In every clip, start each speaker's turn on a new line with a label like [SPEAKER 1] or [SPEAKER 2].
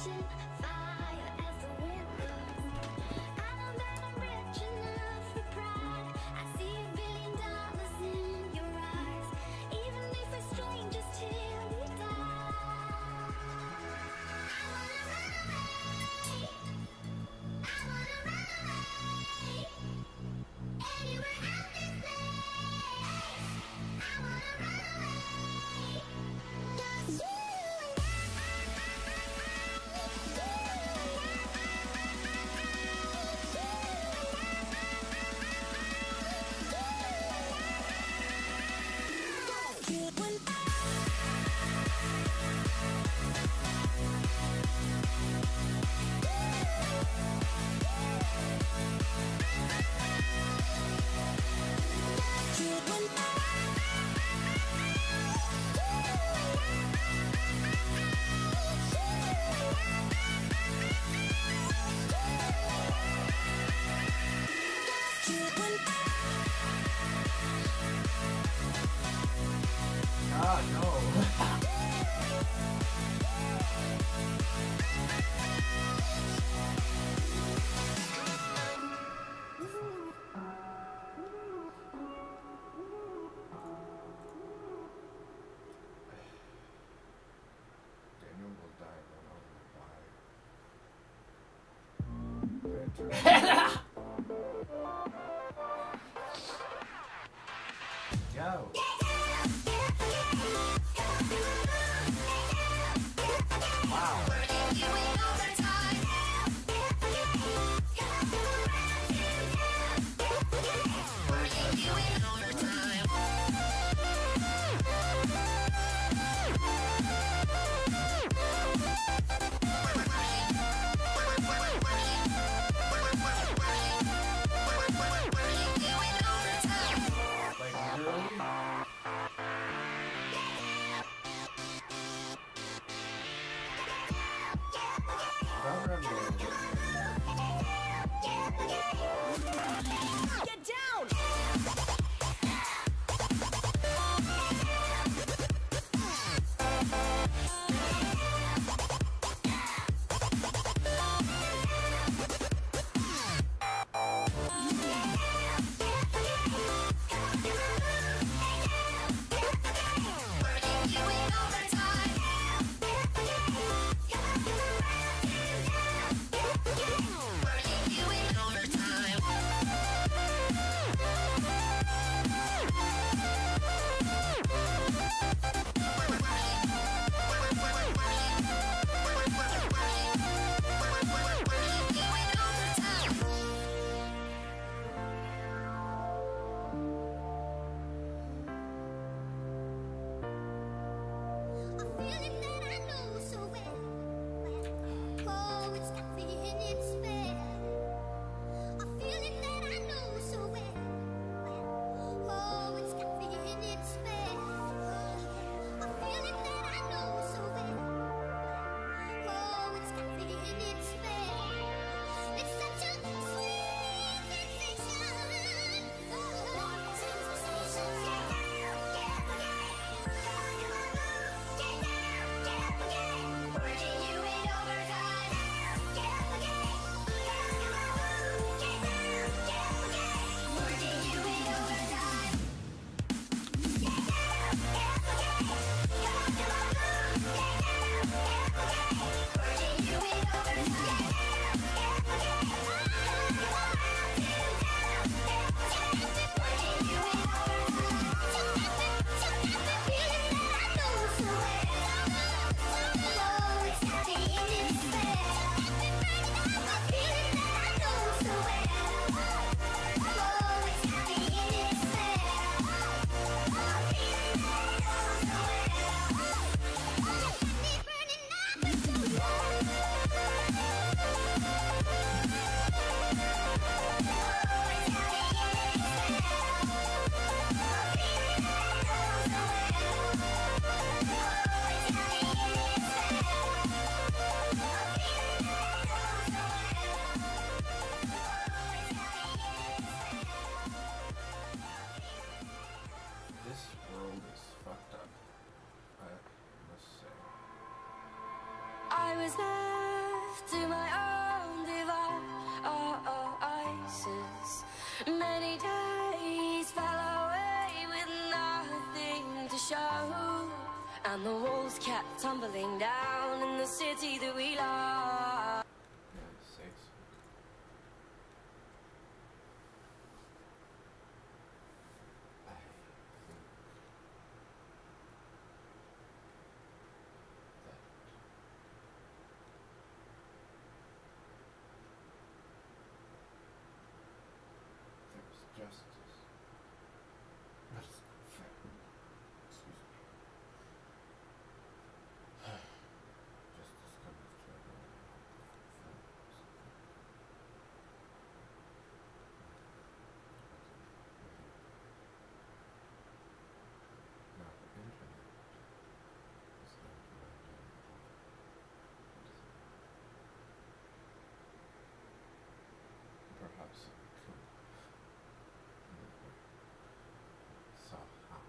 [SPEAKER 1] Go. Wow.
[SPEAKER 2] Get down!
[SPEAKER 3] I was there.
[SPEAKER 2] to my own devices. Many days fell away with nothing to show, and the walls kept tumbling down in the city that we love.
[SPEAKER 3] Justice. Excuse me. Justice comes to everyone. Now the internet is going to write down perhaps it could. So how?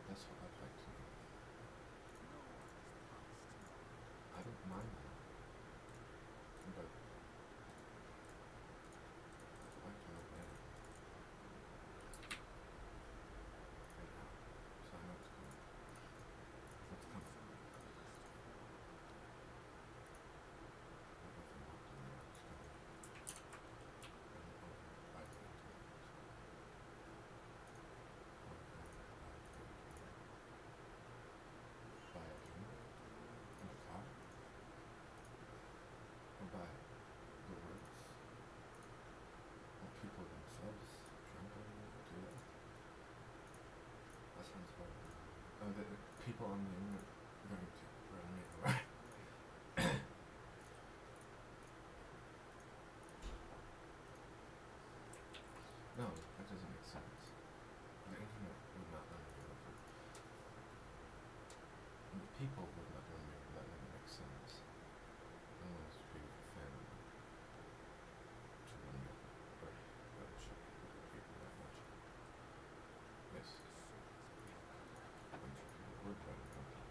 [SPEAKER 3] That's what I'd like to know. I don't mind that, but I'd like to know better. And how. So I know what's coming. By the words of people themselves trampling to it. That sounds horrible. The people on the internet going to run me away. No, that doesn't make sense. The internet would not run me over. And the people would not run me over. That wouldn't make sense. Unless we defend to run me over. That should be people that much. Yes. A bunch of people would run me over.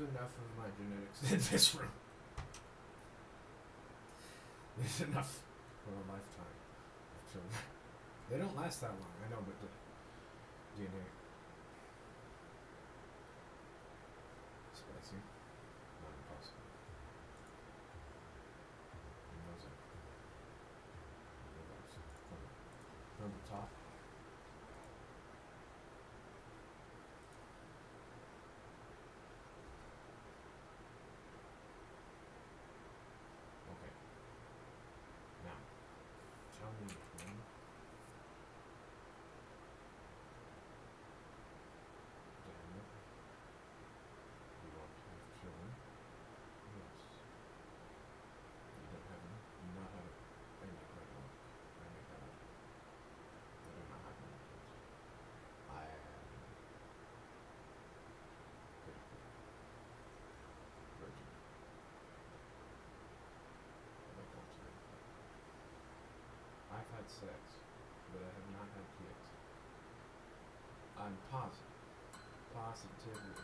[SPEAKER 3] There's enough of my genetics in this room. There's enough for a lifetime of children. They don't last that long, I know, but the DNA. Spicy. Not impossible. And those are from the top. Okay. Now, tell me when Daniel, you want to have children? Yes. You don't have any? You not have it. I make that up. I make that up. I do not have any kids. I am critical. Virgin. I don't want to. I've had sex, but I have not had kids. I'm positive. Positively.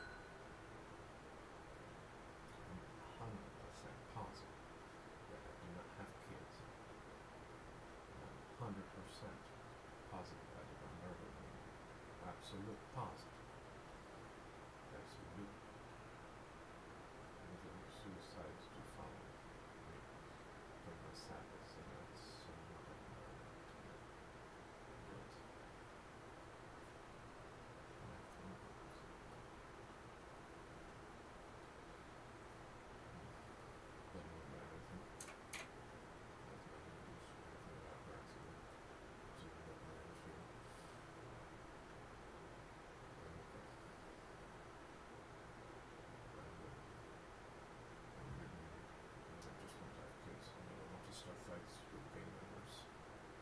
[SPEAKER 3] I'm 100% positive that I do not have kids. I'm 100% positive I did not murder anyone. Absolute positive. Absolute. Anything suicides do follow me from my sadness, and that's somewhat of my guilt. And I think but more about everything. That's my English. Everything about practically. So you got my industry. I just want to have kids. I don't want to start fights with gang members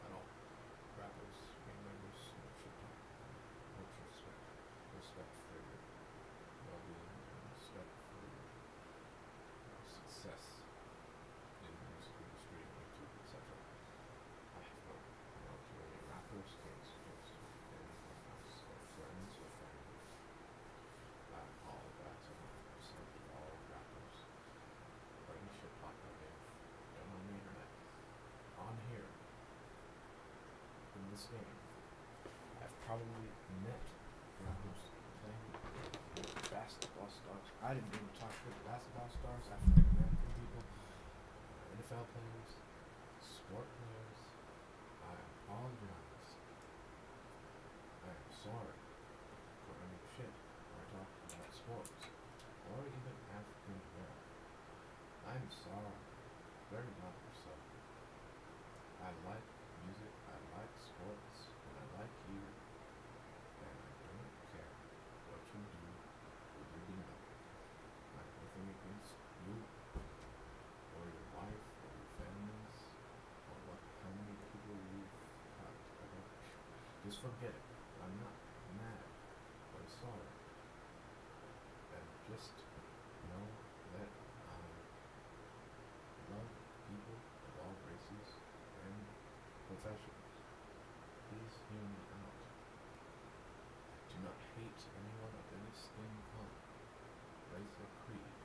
[SPEAKER 3] at all. Rappers, gang members, no shit talk. Much respect. Respect for your well-being and respect for your success in the music industry, YouTube, etc. I have no to any rappers, gangsters, or anything else, or friends or family. All of that's 100% all rappers. Or any shit talk I give done on the internet. On here. In this game. I've probably met rappers playing basketball stars. I didn't even talk with basketball stars, African American people, NFL players, sport players. I apologize. I am sorry for any shit I talk about sports, or even African American. I'm sorry, very much so. I like music, I like sports, and I like you, and I don't care what you do with your dinner. I have nothing against you, or your wife, or your families, or how many people you've got. I don't, just forget it. I'm not mad. I'm sorry. And just know that I love people of all races and professions. Please hear me out. I do not hate anyone of any skin color, race, or creed.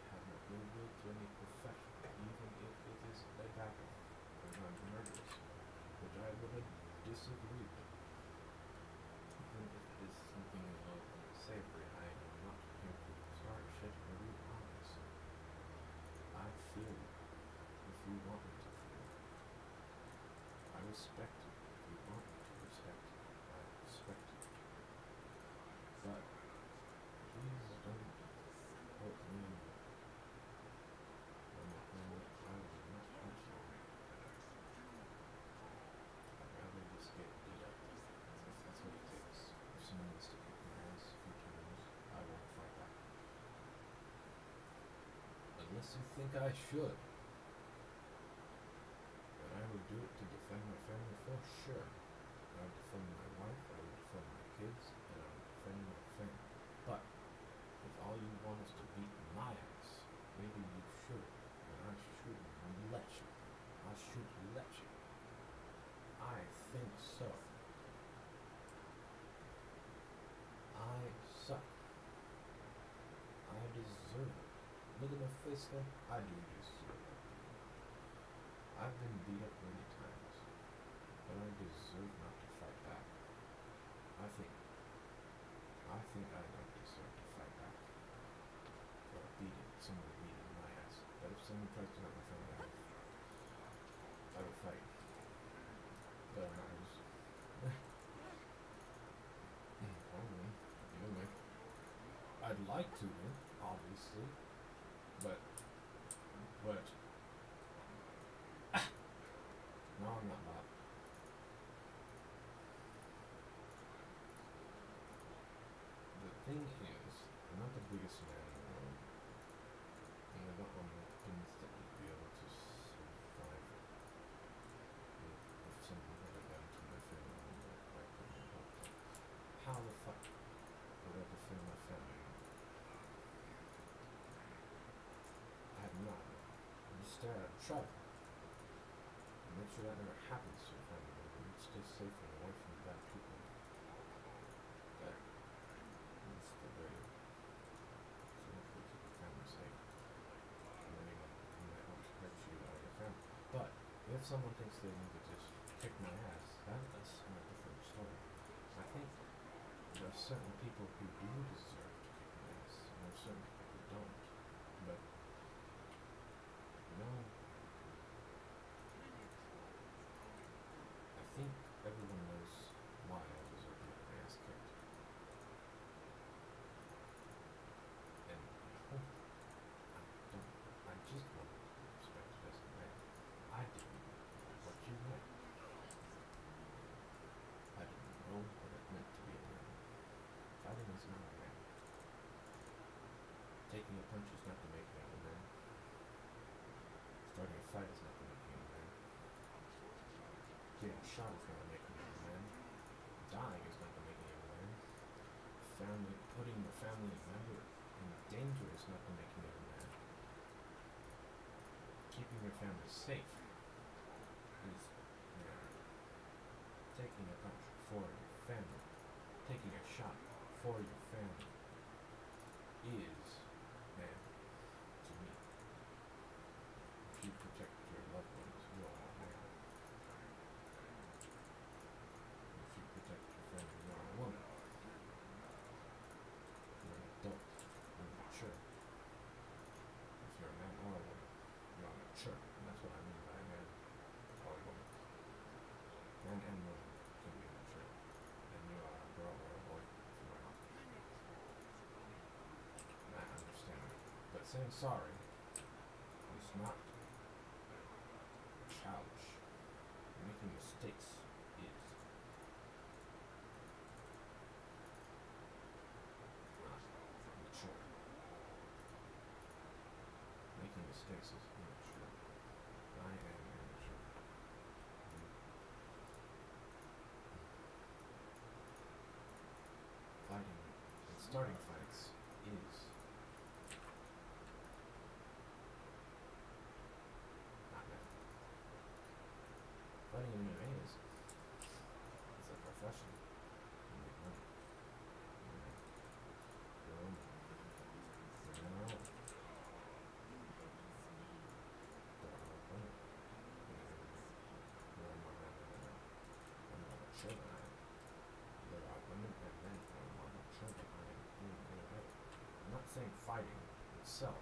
[SPEAKER 3] I have no ill will to any profession, even if it is a battle or non-murderous, which I would disagree with. Even if it is something low and savory, I am not here to start shit or be honest. I feel you if you want me to feel you. I respect you if you want me to respect you. I respect you. But please don't put me in on the thing that I will not touch you. I'd rather just get beat up. If that's what it takes. If someone wants to kick my ass a few times, I won't fight back. Unless you think I should. And I would do it to defend my family for sure. I would defend my wife, I would defend my kids, and I would defend my family. But if all you want is to beat my ass, maybe you should. And I should let you. I should let you. I think so. I suck. my face there? I do deserve that beating. I've been beat up many times, but I deserve not to fight back. I think I don't deserve to fight back for a beating, someone beating my ass. But if someone tries to hurt my family, I will fight. But I'm not just anyway. I'd like to win, obviously, but no, I'm not allowed. The thing is, I'm not the biggest man in the world, and I don't know the things that would be able to survive if something were to done to my family member. I couldn't help it. How the fuck would I defend my family? I have not. I just stare at a truck and make sure that never happens to your family member. You stay safe and away from bad people. That's the way to keep your family safe. And anyone who might want to hurt you or your family. But if someone thinks they need to just kick my ass, that's a different story. I think there are certain people who do deserve to kick my ass, and there are certain people who don't. But I think everyone knows why I deserve to get my ass kicked. And I just want to be respected as a man. I didn't know what you meant. I didn't know what it meant to be a man. Fighting is not a man. Taking a punch is not the making of a man. Starting a fight is not the making of a man. Getting shot is not the making of a man. Dying is not the making of a man. Putting your family member in danger is not the making of a man. Keeping your family safe is man. Taking a punch for your family, taking a shot for your family is man to me. If you protect your loved ones, you are a man. If you protect your family, you are a woman. You're an adult. You're mature. If you're a man or a woman, you are mature. And that's what I mean by a man or a woman. Man and woman can be mature. And you are a girl or a boy if you are not. And I understand. But saying sorry is not childish. Making mistakes is. Mature. Making mistakes is immature. I am immature. Fighting and starting fights is not bad. Fighting in MMA is it's a profession. You make money. You're on your own. There are women in MMA who are more men than I am. And more mature than I am. There are women and men who are more mature than I am in MMA. I'm not saying fighting itself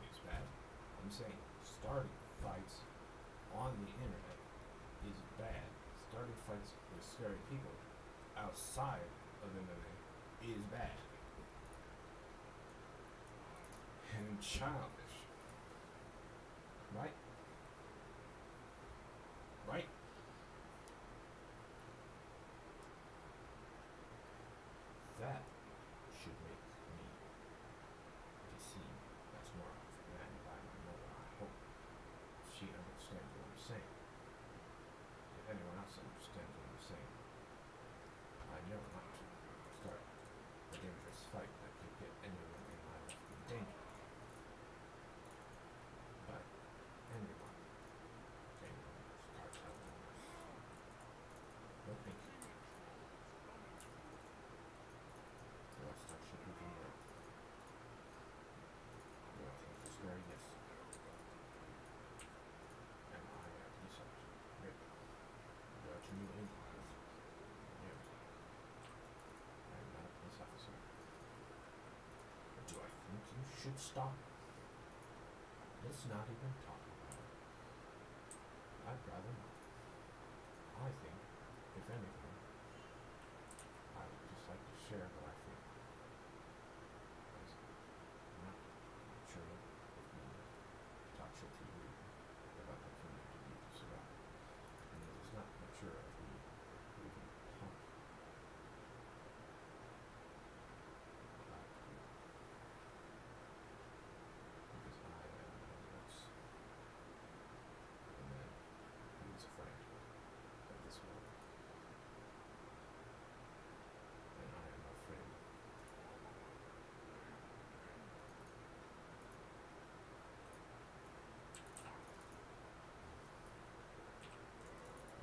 [SPEAKER 3] is bad. I'm saying starting fights on the internet is bad. Starting fights with scary people outside of MMA is bad. And childish. Right? Right? That should make me be seen as more of a man by my mother. I hope she understands what I'm saying. If anyone else understands what I'm saying, I know not to start a dangerous fight that could get anyone in my life in danger. But should stop. Let's not even talk about it. I'd rather not. I think, if anything, I would just like to share what I think. Because I'm not sure if we talk shit to you about the community you surround. And it is not mature if we even talk about you. Because I am nuts. A man who is afraid of this world. And I am afraid.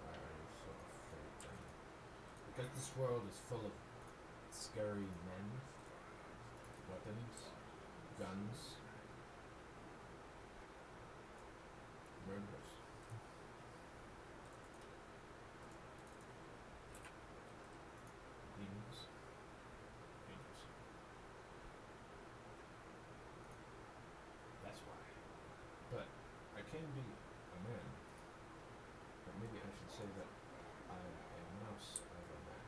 [SPEAKER 3] Why are you so afraid then? Because this world is full of scary men, weapons, guns, murderers. Demons. Angels. That's why. But I can be a man. But maybe I should say that I am a mouse of a man.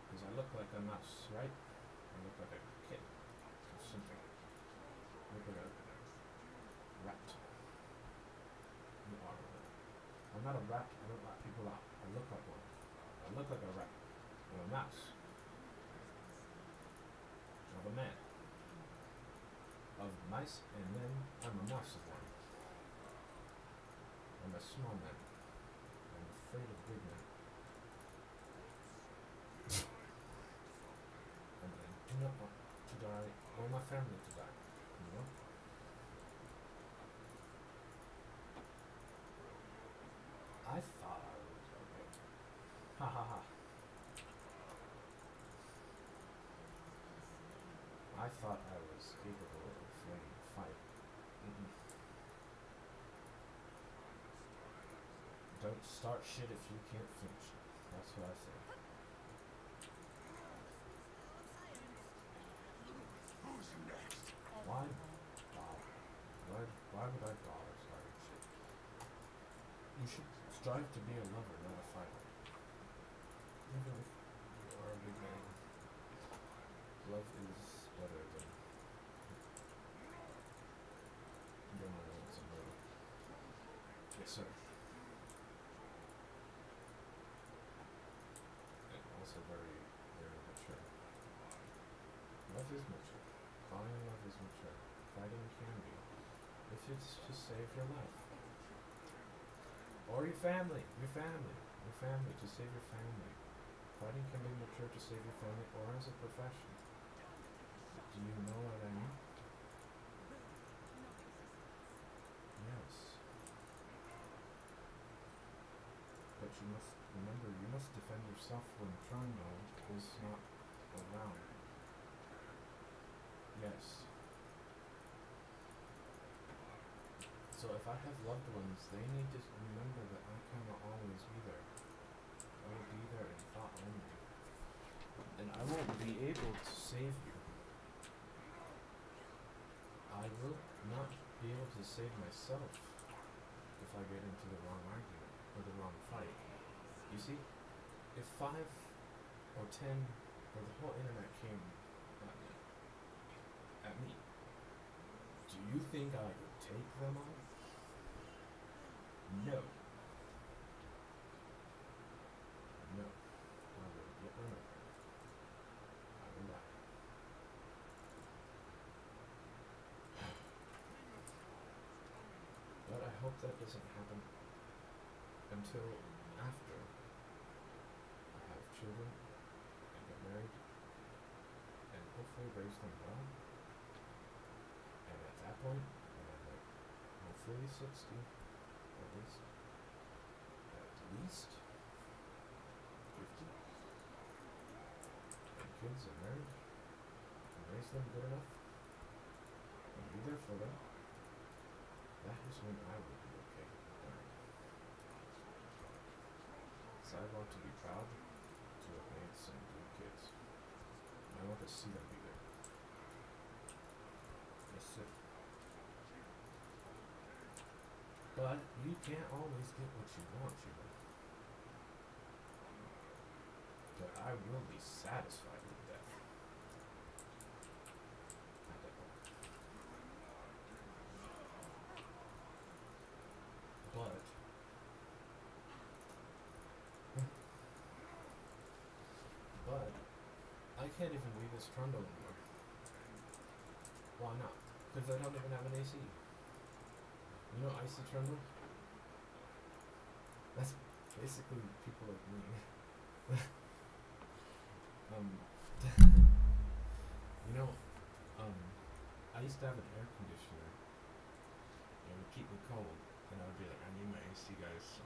[SPEAKER 3] Because I look like a mouse, right? I look like a kid or something. I look like a rat. You are a rat. I'm not a rat. I don't rat people out. I look like one. I look like a rat. I'm a mouse. Of a man. Of mice and men, I'm a mouse of one. I'm a small man. I'm afraid of big men. And I do not want to die or my family to die. You know? I thought I was okay. Ha ha ha. I thought I was capable of winning a fight. Don't start shit if you can't finish it. That's what I say.
[SPEAKER 1] Who's next?
[SPEAKER 3] Why bother? Why would I bother starting shit? You should strive to be a lover, not a fighter. Even if you are a big man, love is better than violence and murder. Yes, sir. And also very, very mature. Love is mature. Falling in love is mature. Fighting can be. If it's to save your life. Or your family. Your family. Your family. To save your family. Fighting can be mature to save your family or as a profession. Do you know what I mean? Yes. But you must remember, you must defend yourself when Trondo is not around. Yes. So if I have loved ones, they need to remember that I cannot always be there. I will be there in thought only. And I won't be able to save you. I will not be able to save myself if I get into the wrong argument or the wrong fight. You see, if 5 or 10 or the whole internet came at me, do you think I would take them on? No. No. I will get rid of them. I will die. But I hope that doesn't happen until after I have children and get married and hopefully raise them well. And at that point, when I'm like hopefully 60, at least 50, and kids and married, and raise them good enough, and be there for them, that is when I will be okay with dying. So I want to be proud to have made some good kids. And I want to see them be there. But you can't always get what you want, you know. But I will be satisfied with death. Not that one. But I can't even read this Trundle anymore. Why not? Because I don't even have an AC. You know Icy Trundle? That's basically people like me. You know, I used to have an air conditioner. It would keep me cold, and I would be like, I need my AC, guys.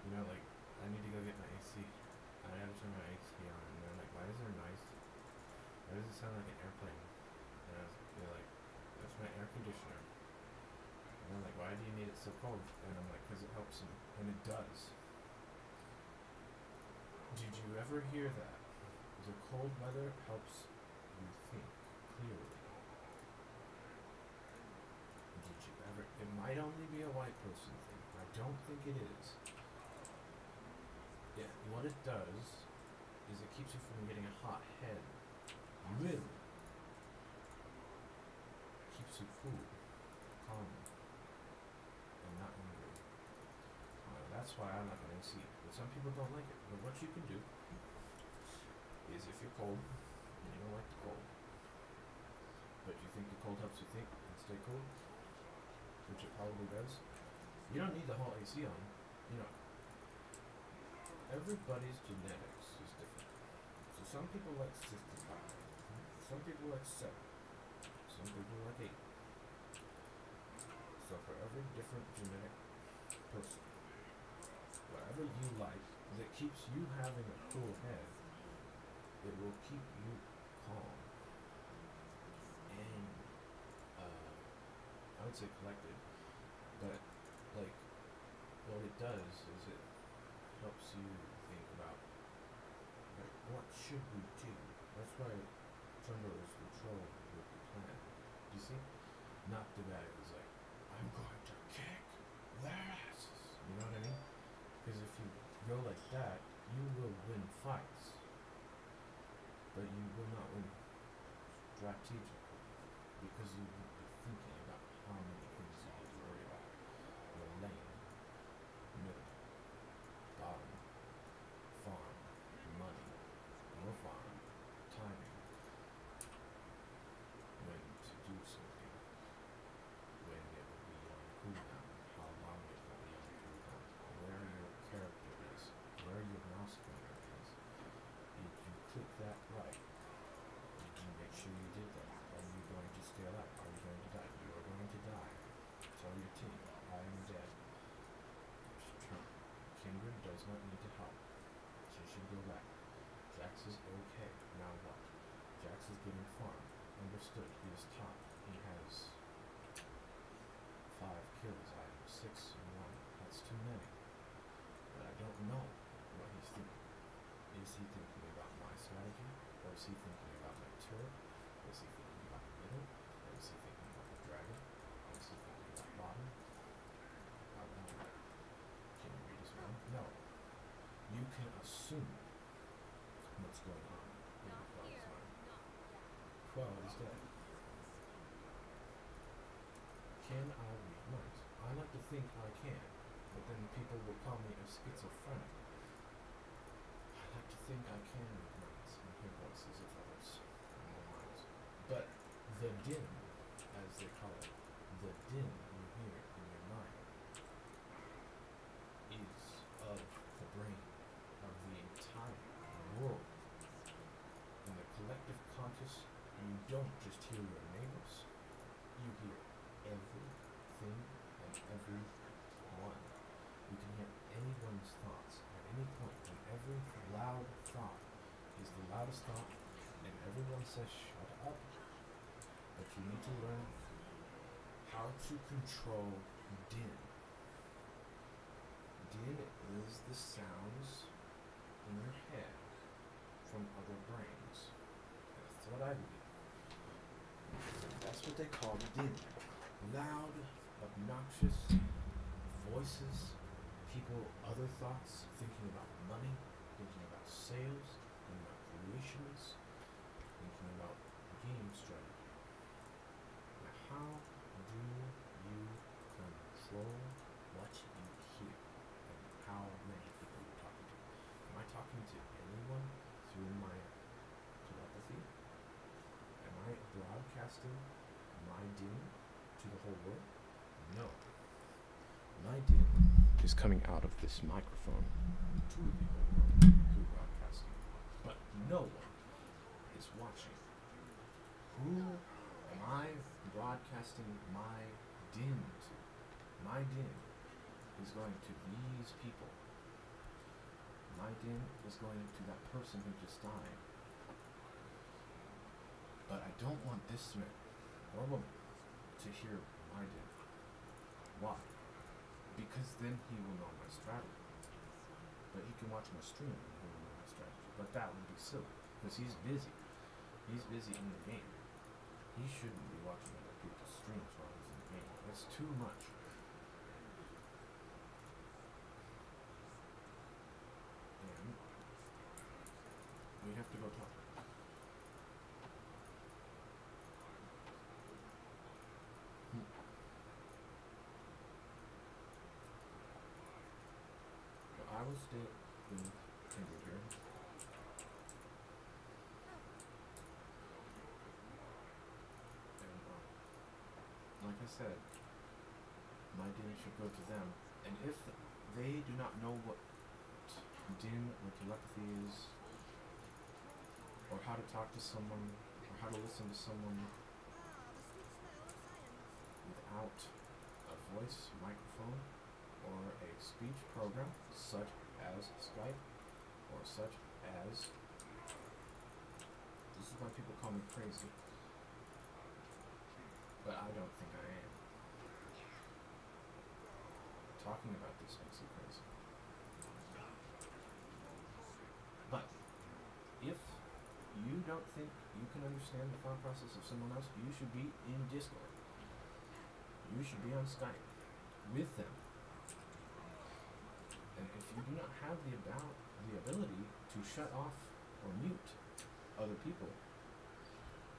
[SPEAKER 3] You know, like, I need to go get my AC. I had to turn my AC on, and they're like, why is there noise? Why does it sound like an airplane? And they're like, that's my air conditioner. And I'm like, why do you need it so cold? And I'm like, because it helps me. And it does. Did you ever hear that? The cold weather helps you think clearly. Did you ever? It might only be a white person thing. I don't think it is. Yeah, what it does is it keeps you from getting a hot head. Really? Keeps you cool, calm, and not angry. That's why I like an AC. But some people don't like it. But what you can do is if you're cold and you don't like the cold, but you think the cold helps you think and stay cool, which it probably does, you don't need the whole AC on. You know, everybody's genetics is different. So some people like 65, some people like 7, some people like 8. So for every different genetic person, whatever you like that keeps you having a cool head, it will keep you calm and I would say collected, but like what it does is it helps you think about like what should we do. That's why Trundle is the troll with the plan. Do you see? Not the guy who's like, I'm going to kick their asses. You know what I mean? Because if you go like that, you will win fights, but you will not win strategically because you will be thinking about how many things you need to worry about. Your lane, middle, bottom, farm, money, no farm, timing, when to do something, when it will be on cooldown, how long it will be on cooldown, where your character is, where your mouse pointer is. Did you click that right? Did you make sure you did that? Are you going to stay alive? Are you going to die? You are going to die. Tell your team, I am dead. Kindred does not need to help. She should go back. Jax is okay. Now what? Jax is getting farmed. Understood. He is top. He has 5 kills. I have 6 and 1. That's too many. But I don't know what he's thinking. Is he thinking about my strategy? Or is he thinking about my turret? Or is he thinking about the middle? Or is he thinking about the dragon? Or is he thinking about bottom? I don't know. Can you read his mind? No. You can assume what's going on in Quell's mind. Quell is dead. Can I read minds? I like to think I can, but then people will call me a schizophrenic. I like to think I can read minds and hear voices of others in their minds. But the din, as they call it, the din you hear in your mind is of the brain of the entire world. In the collective conscious, you don't just hear your neighbors, you hear everything and everyone. You can hear anyone's thoughts at any point, and every loud thought is the loudest thought, and everyone says shut up. But you need to learn how to control din. Din is the sounds in your head from other brains. That's what I believe. That's what they call din. Loud, obnoxious, voices, people, other thoughts, thinking about money, thinking about sales, thinking about creations, thinking about game strategy. Now, how do you control what you hear and how many people you're talking to? Am I talking to anyone through my telepathy? Am I broadcasting my din to the whole world? No. My din is coming out of this microphone to the whole world through broadcasting. But no one is watching. Who am I broadcasting my din to? My din is going to these people. My din is going to that person who just died. But I don't want this man or woman to hear my din. Why? Because then he will know my strategy. But he can watch my stream and he will know my strategy. But that would be silly, because he's busy. He's busy in the game. He shouldn't be watching other people's streams while he's in the game. That's too much. And we have to go talk. I will stay in Kindred here. And like I said, my din should go to them. And if they do not know what din or telepathy is, or how to talk to someone, or how to listen to someone without a voice microphone, or a speech program such as Skype, or such as, this is why people call me crazy, but I don't think I am. Talking about this makes me crazy. But if you don't think you can understand the thought process of someone else, you should be in Discord. You should be on Skype with them. And if you do not have the ability to shut off or mute other people,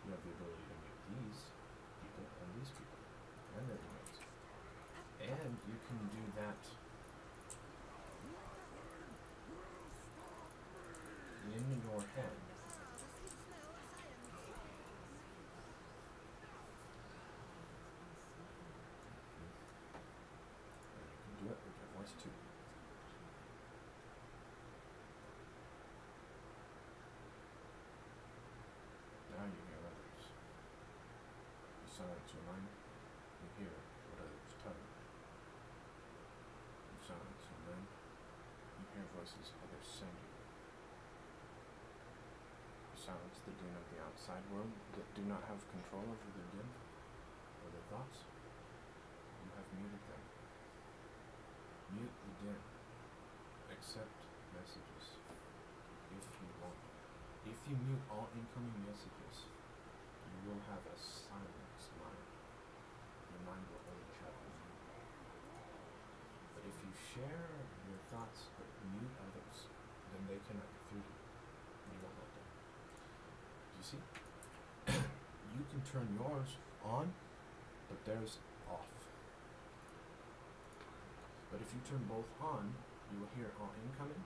[SPEAKER 3] you have the ability to mute these people and these people and their emails. And you can do that in your head. And you can do it with your voice too. Now you hear others. You silence your mind, you hear what others tell you. You silence your mind, you hear voices others send you. You silence the din of the outside world that do not have control over their din or their thoughts. You have muted them. Mute the din. Accept messages if you want. If you mute all incoming messages, you will have a silenced mind. Your mind will only have one. But if you share your thoughts but mute others, then they cannot get through to you. You won't let them. Do you see? You can turn yours on, but theirs off. But if you turn both on, you will hear all incoming,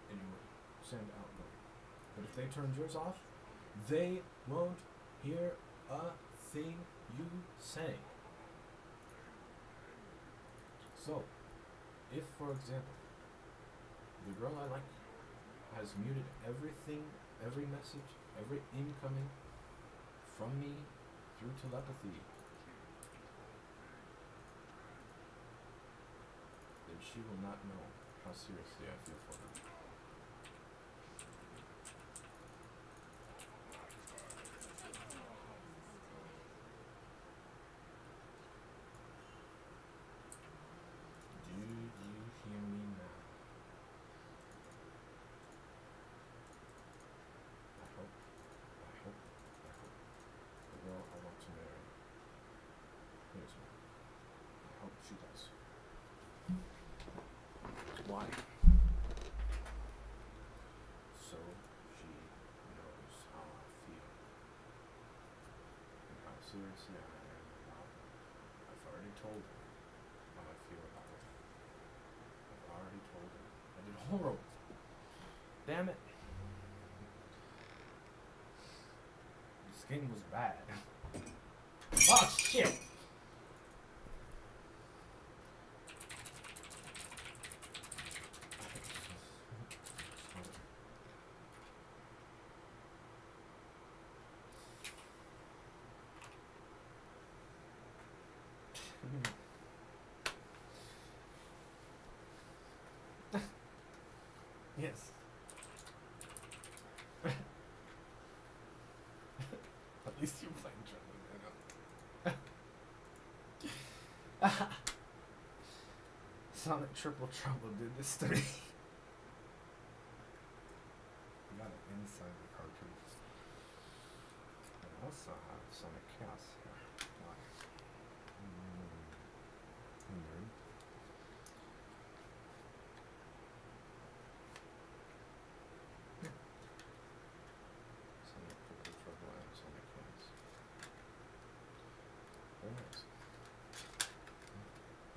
[SPEAKER 3] and you will send outgoing. But if they turn yours off, they won't hear a thing you say. So, if, for example, the girl I like has muted everything, every message, every incoming from me through telepathy, then she will not know how seriously I feel for her. Do you hear me now? I hope. The girl I want to marry hears me. I hope she does. Why? So she knows how I feel and how seriously I am about her. I've already told her how I feel about her. I've already told her. I did horrible. Damn it. The skin was bad. Oh shit! Yes. At least you're playing Trouble. Sonic Triple Trouble did this to me. You got it inside the cartridge. And also have Sonic Chaos here. Why? Nerd. Sonic Triple Trouble and Sonic Chaos. Very nice.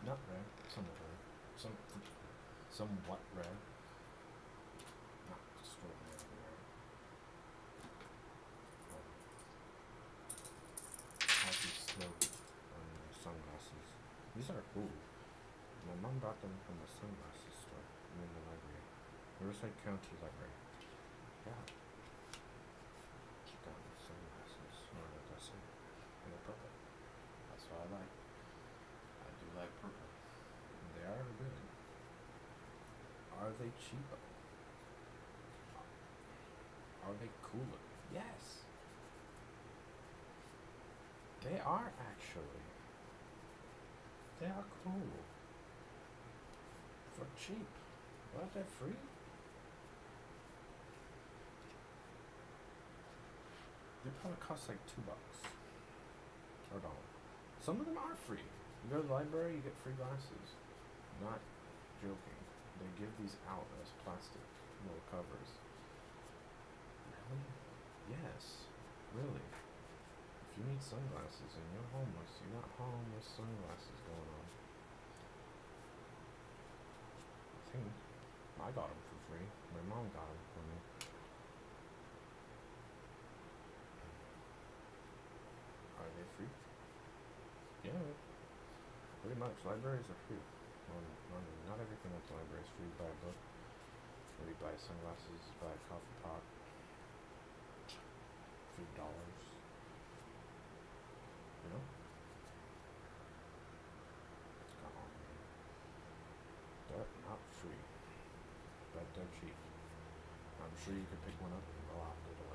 [SPEAKER 3] Not red, somewhat red. Somewhat red. Not extraordinarily red. Happy slope on the sunglasses. These are cool. My mom brought them from the sunglasses store in the library. Riverside County Library. Yeah. She got me sunglasses. Or what did I say? And they're purple. That's what I like. I do like purple. They are good. Are they cheapo? Are they cooler? Yes. They are actually. They are cool. For cheap. What, they're free? They probably cost like $2 or $1. Some of them are free. You go to the library, you get free glasses. Not joking. They give these out as plastic little covers. Really? Yes. Really. If you need sunglasses and you're homeless, you got homeless sunglasses going on. I think I got them for free. My mom got them for me. Are they free? Yeah. Pretty much. Libraries are free. Not everything at the library is free. You buy a book, maybe buy sunglasses, buy a coffee pot, $3. You know? Come on, man. They're not free, but they're cheap. I'm sure you could pick one up and go out the door.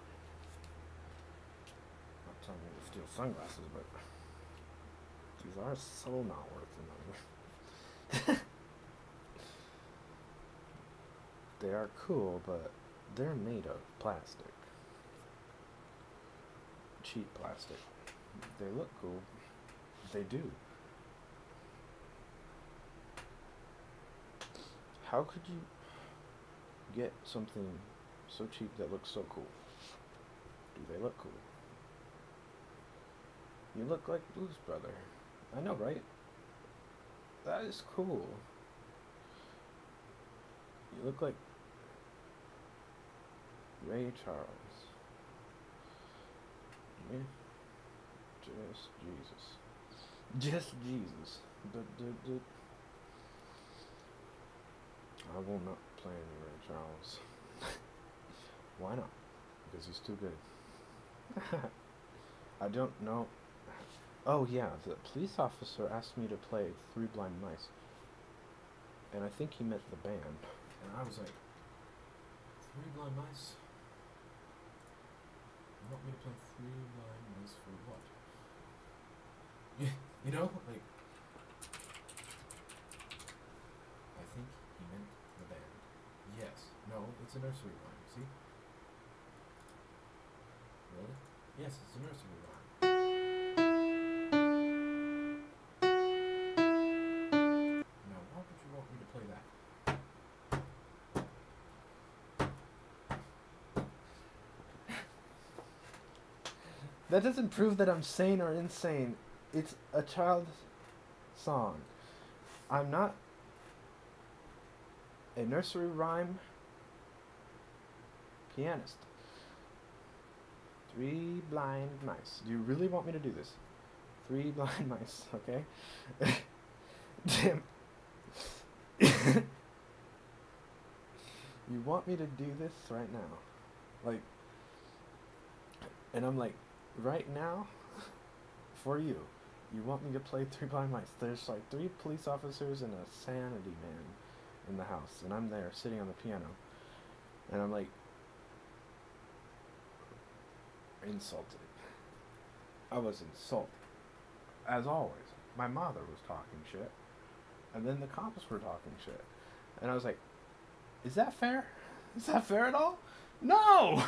[SPEAKER 3] Not telling you to steal sunglasses, but these are so not worth the money. They are cool, but they're made of plastic. Cheap plastic. They look cool. They do. How could you get something so cheap that looks so cool? Do they look cool? You look like Blues Brother. I know, right? That is cool. You look like Ray Charles. Yeah. Just Jesus. Just Jesus. I will not play any Ray Charles. Why not? Because he's too good. I don't know. Oh yeah, the police officer asked me to play Three Blind Mice. And I think he meant the band. And I was like, Three Blind Mice? You want me to play Three Blind Mice for what? You know? Like, I think he meant the band. Yes. No, it's a nursery rhyme, see? Really? Yes, it's a nursery rhyme. Now, why would you want me to play that? That doesn't prove that I'm sane or insane. It's a child's song. I'm not a nursery rhyme pianist. Three blind mice. Do you really want me to do this? Three blind mice, okay? Damn. You want me to do this right now? Like, and I'm like, right now, for you, you want me to play Three Blind Mice. There's like 3 police officers and a sanity man in the house, and I'm there sitting on the piano, and I'm like, insulted. I was insulted. As always, my mother was talking shit, and then the cops were talking shit, and I was like, is that fair? Is that fair at all? No!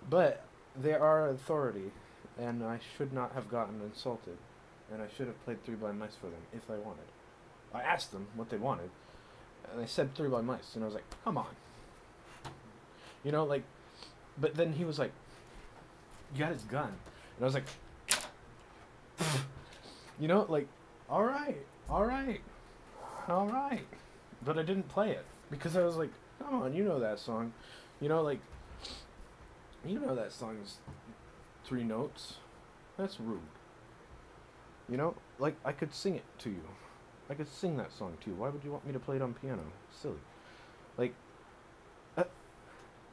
[SPEAKER 3] But they are authority, and I should not have gotten insulted, and I should have played Three Blind Mice for them if they wanted. I asked them what they wanted, and they said Three Blind Mice, and I was like, come on. You know, like, but then he was like, you got his gun. And I was like, you know, like, alright. But I didn't play it, because I was like, come on, you know that song. You know, like, you know that song is 3 notes. That's rude. You know, like, I could sing it to you. I could sing that song to you. Why would you want me to play it on piano? Silly. Like,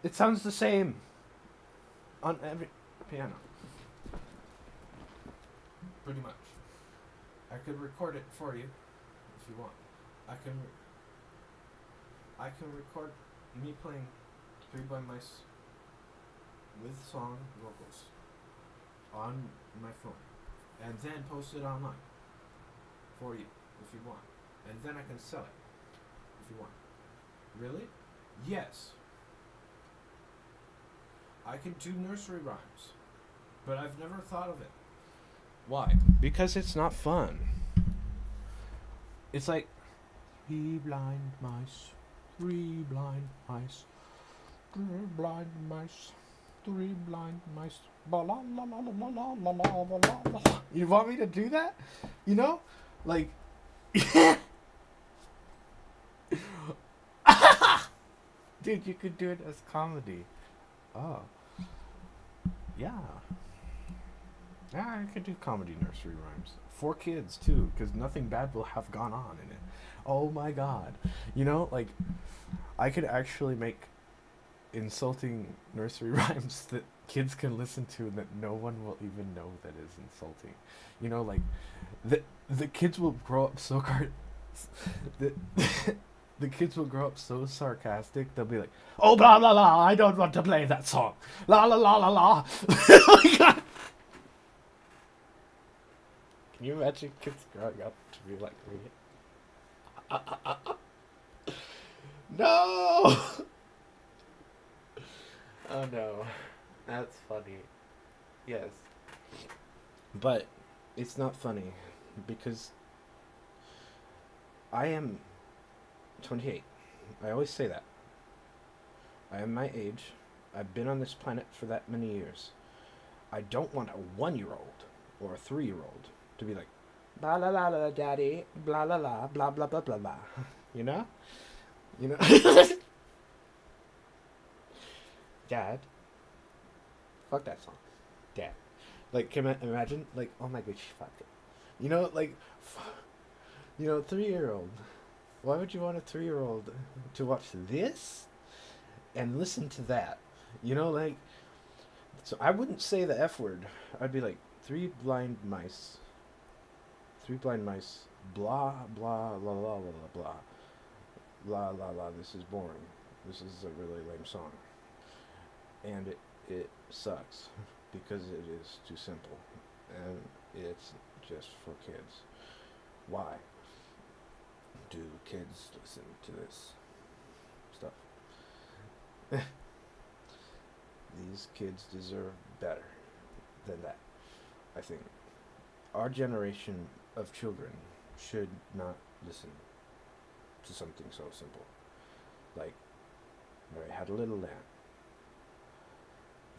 [SPEAKER 3] it sounds the same on every piano. Pretty much. I could record it for you if you want. I can record me playing Three Blind Mice with song vocals on my phone, and then post it online for you if you want, and then I can sell it if you want. Really? Yes. I can do nursery rhymes, but I've never thought of it. Why? Because it's not fun. It's like 3 blind mice, 3 blind mice, 3 blind mice, 3 blind mice. Ba la la la la la la la la la. You want me to do that? You know, like. Dude, you could do it as comedy. Oh. Yeah. Yeah, I could do comedy nursery rhymes. For kids, too, because nothing bad will have gone on in it. Oh my god. You know, like, I could actually make insulting nursery rhymes that kids can listen to and that no one will even know that is insulting. You know, like, the kids will grow up so the kids will grow up so sarcastic, they'll be like, oh, blah, blah, blah, I don't want to play that song. La, la, la, la, la. Oh my god. Can you imagine kids growing up to be like me? No! Oh no. That's funny. Yes. But it's not funny because I am 28. I always say that. I am my age. I've been on this planet for that many years. I don't want a 1-year-old or a 3-year-old to be like, blah la la la, daddy, blah la la, blah blah blah blah blah. You know? You know? Dad. Fuck that song. Dad. Like, can I imagine? Like, oh my gosh, fuck it. You know, like, you know, 3-year-old. Why would you want a 3-year-old to watch this and listen to that? You know, like, so I wouldn't say the F word. I'd be like, 3 blind mice. 3 blind mice. Blah, blah, la, la, la, la, blah. La, la, la, this is boring. This is a really lame song. And it sucks because it is too simple. And it's just for kids. Why do kids listen to this stuff? These kids deserve better than that, I think. Our generation of children should not listen to something so simple. Like, Mary had a little lamb.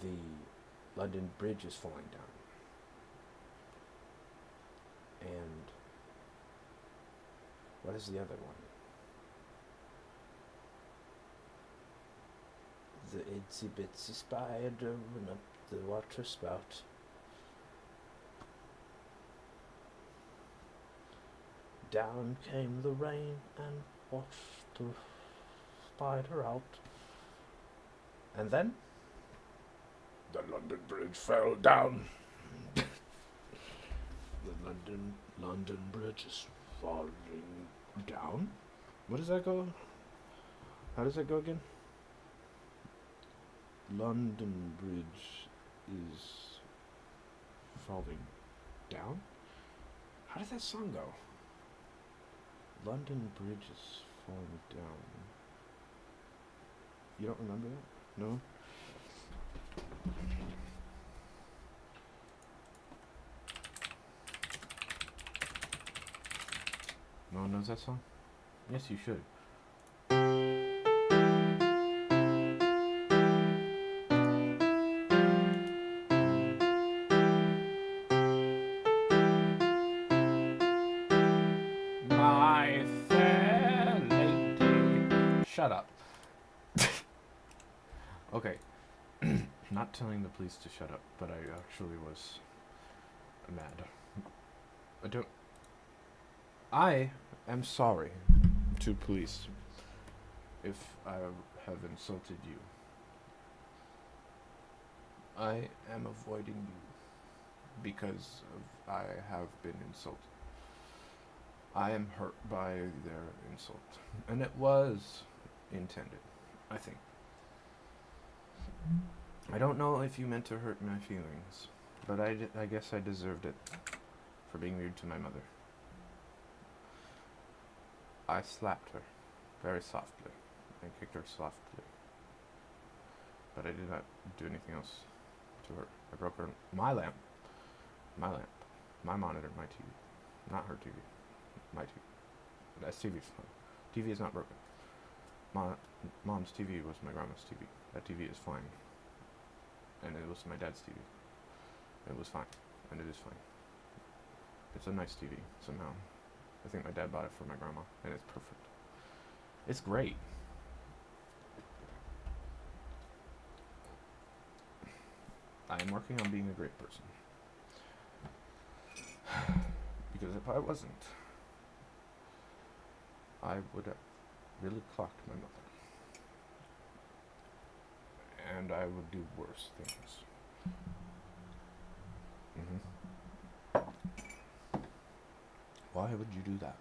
[SPEAKER 3] The London Bridge is falling down. And what is the other one? The itsy bitsy spider went up the water spout. Down came the rain and washed the spider out. And then the London Bridge fell down. The London Bridge is falling down. What does that go? How does that go again? London Bridge is falling down? How does that song go? London Bridge is falling down. You don't remember that? No? No one knows that song? Yes, you should. My fair lady. Shut up. Okay. Not telling the police to shut up, but I actually was mad. I am sorry to police if I have insulted you. I am avoiding you because I have been insulted. I am hurt by their insult, and it was intended, I think. I don't know if you meant to hurt my feelings, but I guess I deserved it for being rude to my mother. I slapped her very softly. I kicked her softly. But I did not do anything else to her. I broke my lamp. My monitor, my TV. Not her TV. My TV. That TV's fine. TV is not broken. Mom's TV was my grandma's TV. That TV is fine. And it was my dad's TV. It was fine. And it is fine. It's a nice TV, somehow. I think my dad bought it for my grandma, and it's perfect. It's great. I am working on being a great person. Because if I wasn't, I would have really clocked my mother. And I would do worse things. Why would you do that?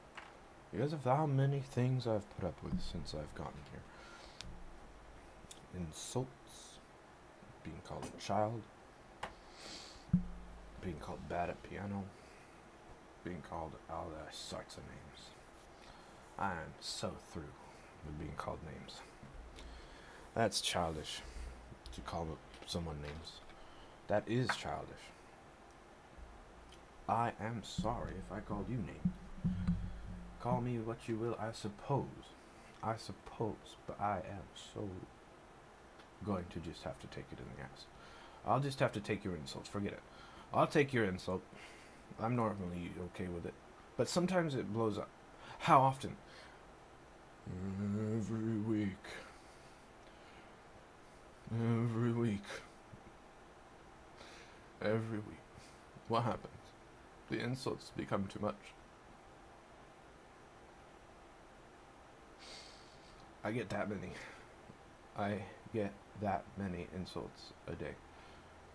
[SPEAKER 3] Because of how many things I've put up with since I've gotten here. Insults, being called a child, being called bad at piano, being called all sorts of names. I am so through with being called names. That's childish, to call someone names. That is childish. I am sorry if I called you names. Call me what you will, I suppose. But I am so going to just have to take it in the ass. I'll just have to take your insults. Forget it. I'll take your insult. I'm normally okay with it. But sometimes it blows up. How often? Every week. Every week. Every week. What happens? The insults become too much. I get that many. I get that many insults a day.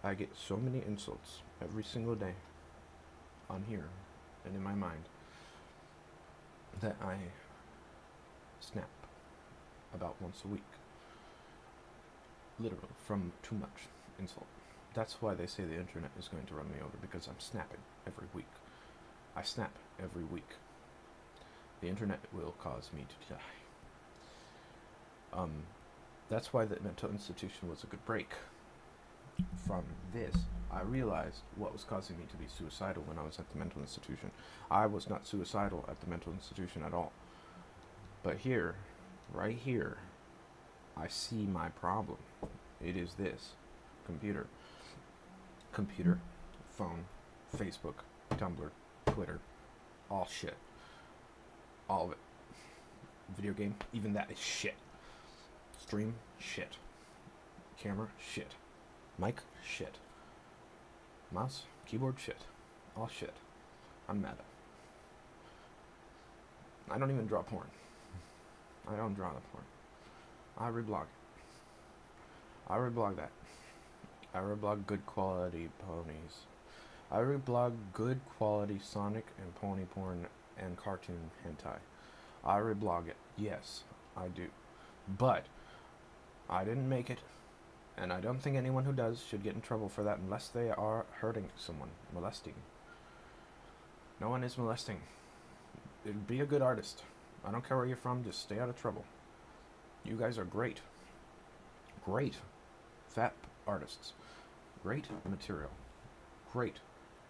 [SPEAKER 3] I get so many insults every single day on here and in my mind that I snap about once a week. Literally, from too much insult. That's why they say the internet is going to run me over, because I'm snapping every week. I snap every week. The internet will cause me to die. That's why the mental institution was a good break. From this, I realized what was causing me to be suicidal when I was at the mental institution. I was not suicidal at the mental institution at all. But here, right here, I see my problem. It is this computer. computer, phone, Facebook, Tumblr, Twitter, all shit. All of it. Video game, even that is shit. Stream, shit. Camera, shit. Mic, shit. Mouse, keyboard, shit. All shit. I'm mad. I don't even draw porn. I don't draw the porn. I reblog it. I reblog that. I reblog good quality ponies. I reblog good quality Sonic and pony porn and cartoon hentai. I reblog it. Yes, I do. But I didn't make it, and I don't think anyone who does should get in trouble for that unless they are hurting someone, molesting. No one is molesting. Be a good artist. I don't care where you're from, just stay out of trouble. You guys are great. Great. Fat artists. Great material. Great.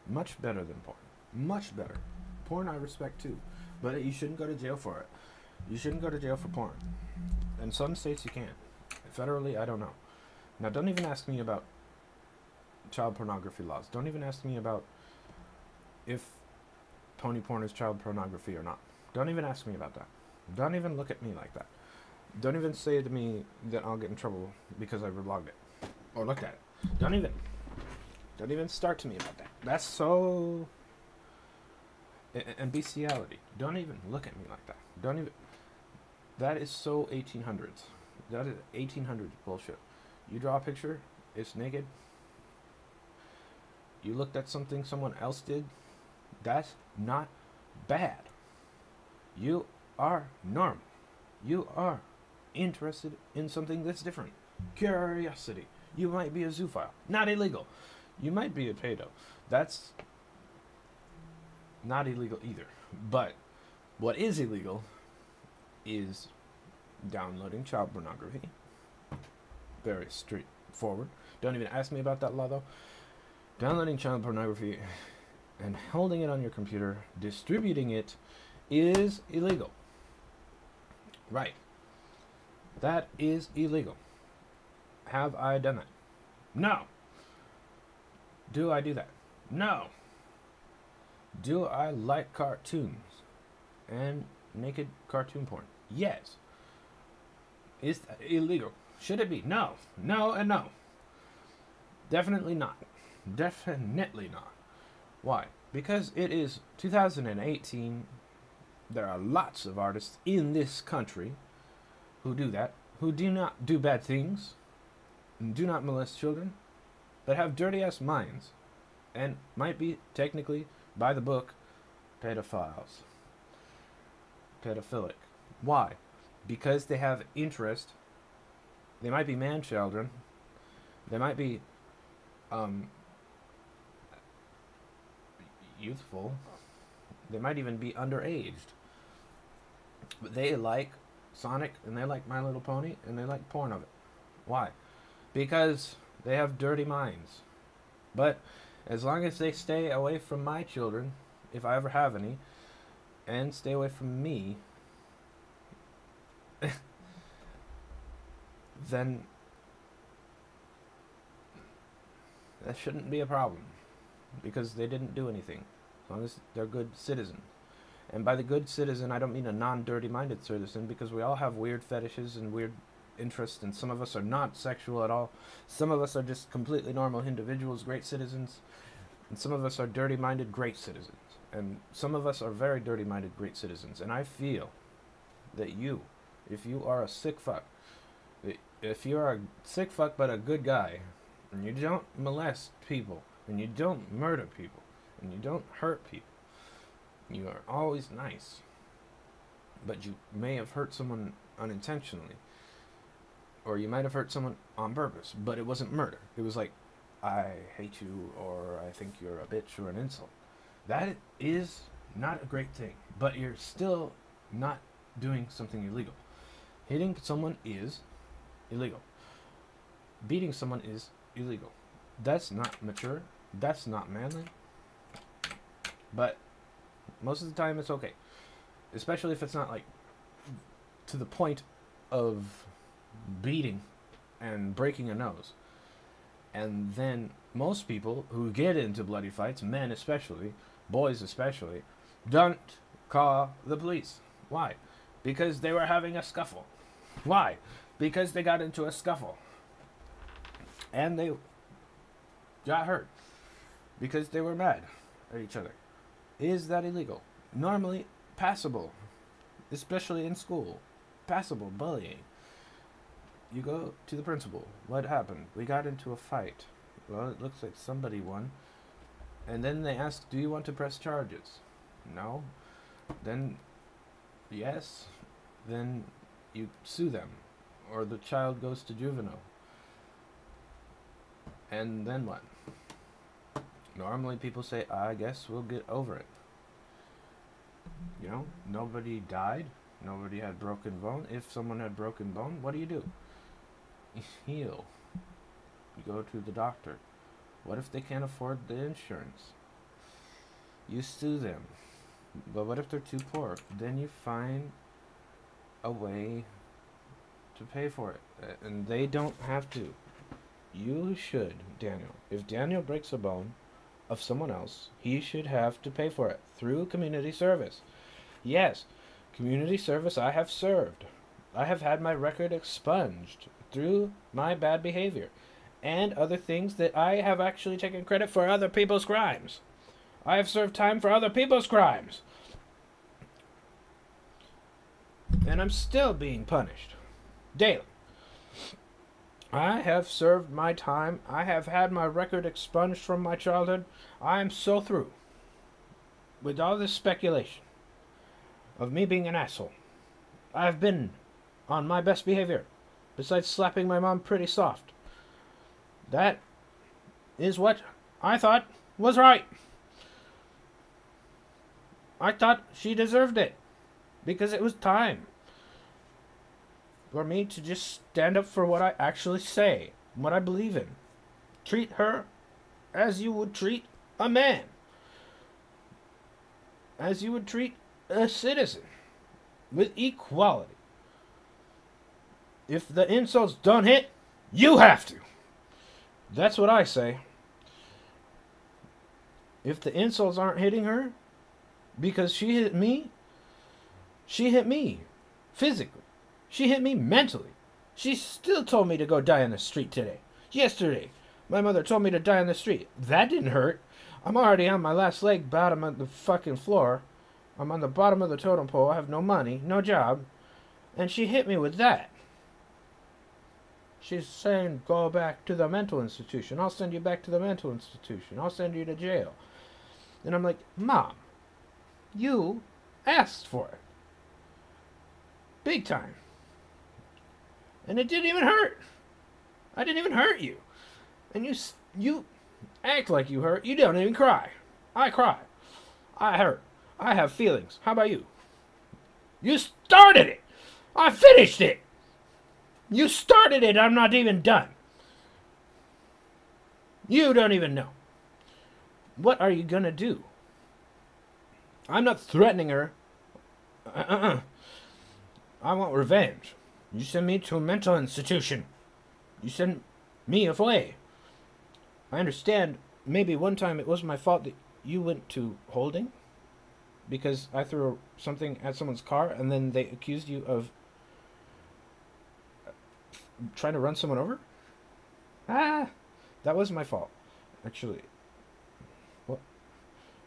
[SPEAKER 3] Much better than porn. Much better. Porn I respect too. But you shouldn't go to jail for it. You shouldn't go to jail for porn. In some states you can. Federally, I don't know. Now don't even ask me about child pornography laws. Don't even ask me about if pony porn is child pornography or not. Don't even ask me about that. Don't even look at me like that. Don't even say to me that I'll get in trouble because I reblogged it or looked at it. Don't even start to me about that. That's so... And bestiality. Don't even look at me like that. Don't even... That is so 1800s. That is 1800s bullshit. You draw a picture, it's naked. You looked at something someone else did, that's not bad. You are normal. You are interested in something that's different. Curiosity. You might be a zoophile. Not illegal. You might be a pedo. That's not illegal either. But what is illegal is downloading child pornography. Very straightforward. Don't even ask me about that law though. Downloading child pornography and holding it on your computer, distributing it, is illegal. Right. That is illegal. Have I done that? No. Do I do that? No. Do I like cartoons and naked cartoon porn? Yes. Is that illegal? Should it be? No. No and no. Definitely not. Definitely not. Why? Because it is 2018. There are lots of artists in this country who do that, who do not do bad things, and do not molest children, but have dirty-ass minds, and might be, technically, by the book, pedophiles. Pedophilic. Why? Because they have interest. They might be man-children. They might be youthful. They might even be underaged. But they like Sonic, and they like My Little Pony, and they like porn of it. Why? Because they have dirty minds. But as long as they stay away from my children, if I ever have any, and stay away from me, then that shouldn't be a problem. Because they didn't do anything. As long as they're good citizens. And by the good citizen, I don't mean a non-dirty-minded citizen, because we all have weird fetishes and weird interests, and some of us are not sexual at all. Some of us are just completely normal individuals, great citizens. And some of us are dirty-minded, great citizens. And some of us are very dirty-minded, great citizens. And I feel that you, if you are a sick fuck, if you are a sick fuck but a good guy, and you don't molest people, and you don't murder people, and you don't hurt people, you are always nice, but you may have hurt someone unintentionally, or you might have hurt someone on purpose, but it wasn't murder. It was like, I hate you, or I think you're a bitch, or an insult. That is not a great thing, but you're still not doing something illegal. Hitting someone is illegal. Beating someone is illegal. That's not mature. That's not manly. But most of the time it's okay. Especially if it's not like to the point of beating and breaking a nose. And then most people who get into bloody fights, men especially, boys especially, don't call the police. Why? Because they were having a scuffle. Why? Because they got into a scuffle. And they got hurt. Because they were mad at each other. Is that illegal? Normally passable. Especially in school. Passable bullying. You go to the principal. What happened? We got into a fight. Well, it looks like somebody won. And then they ask, do you want to press charges? No. Then, yes. Then you sue them. Or the child goes to juvenile. And then what? Normally people say, I guess we'll get over it. You know, nobody died. Nobody had broken bone. If someone had broken bone, what do? You heal. You go to the doctor. What if they can't afford the insurance? You sue them. But what if they're too poor? Then you find a way to pay for it. And they don't have to. You should, Daniel. If Daniel breaks a bone of someone else, he should have to pay for it through community service. Yes, community service I have served. I have had my record expunged through my bad behavior and other things that I have actually taken credit for other people's crimes. I have served time for other people's crimes. And I'm still being punished daily. I have served my time. I have had my record expunged from my childhood. I am so through with all this speculation of me being an asshole. I have been on my best behavior, besides slapping my mom pretty soft. That is what I thought was right. I thought she deserved it, because it was time for me to just stand up for what I actually say, what I believe in. Treat her as you would treat a man, as you would treat a citizen, with equality. If the insults don't hit, you have to. That's what I say. If the insults aren't hitting her, because she hit me physically. She hit me mentally. She still told me to go die on the street today. Yesterday, my mother told me to die on the street. That didn't hurt. I'm already on my last leg, bottom of the fucking floor. I'm on the bottom of the totem pole. I have no money, no job. And she hit me with that. She's saying, go back to the mental institution. I'll send you back to the mental institution. I'll send you to jail. And I'm like, Mom, you asked for it. Big time. And it didn't even hurt. I didn't even hurt you. And you act like you hurt. You don't even cry. I cry. I hurt. I have feelings. How about you? You started it. I finished it. You started it. I'm not even done. You don't even know. What are you going to do? I'm not threatening her. I want revenge. You send me to a mental institution. You send me away. I understand maybe one time it was my fault that you went to holding because I threw something at someone's car and then they accused you of trying to run someone over. That was my fault, actually. What?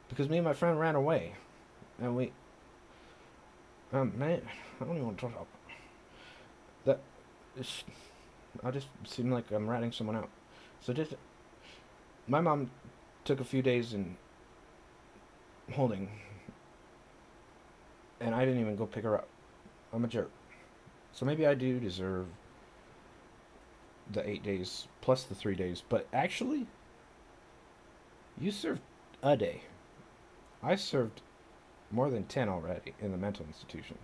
[SPEAKER 3] Because me and my friend ran away. And we... man, I don't even want to talk about that. I just seem like I'm ratting someone out. So just... My mom took a few days in holding. And I didn't even go pick her up. I'm a jerk. So maybe I do deserve the 8 days plus the 3 days. But actually, you served a day. I served more than 10 already in the mental institution,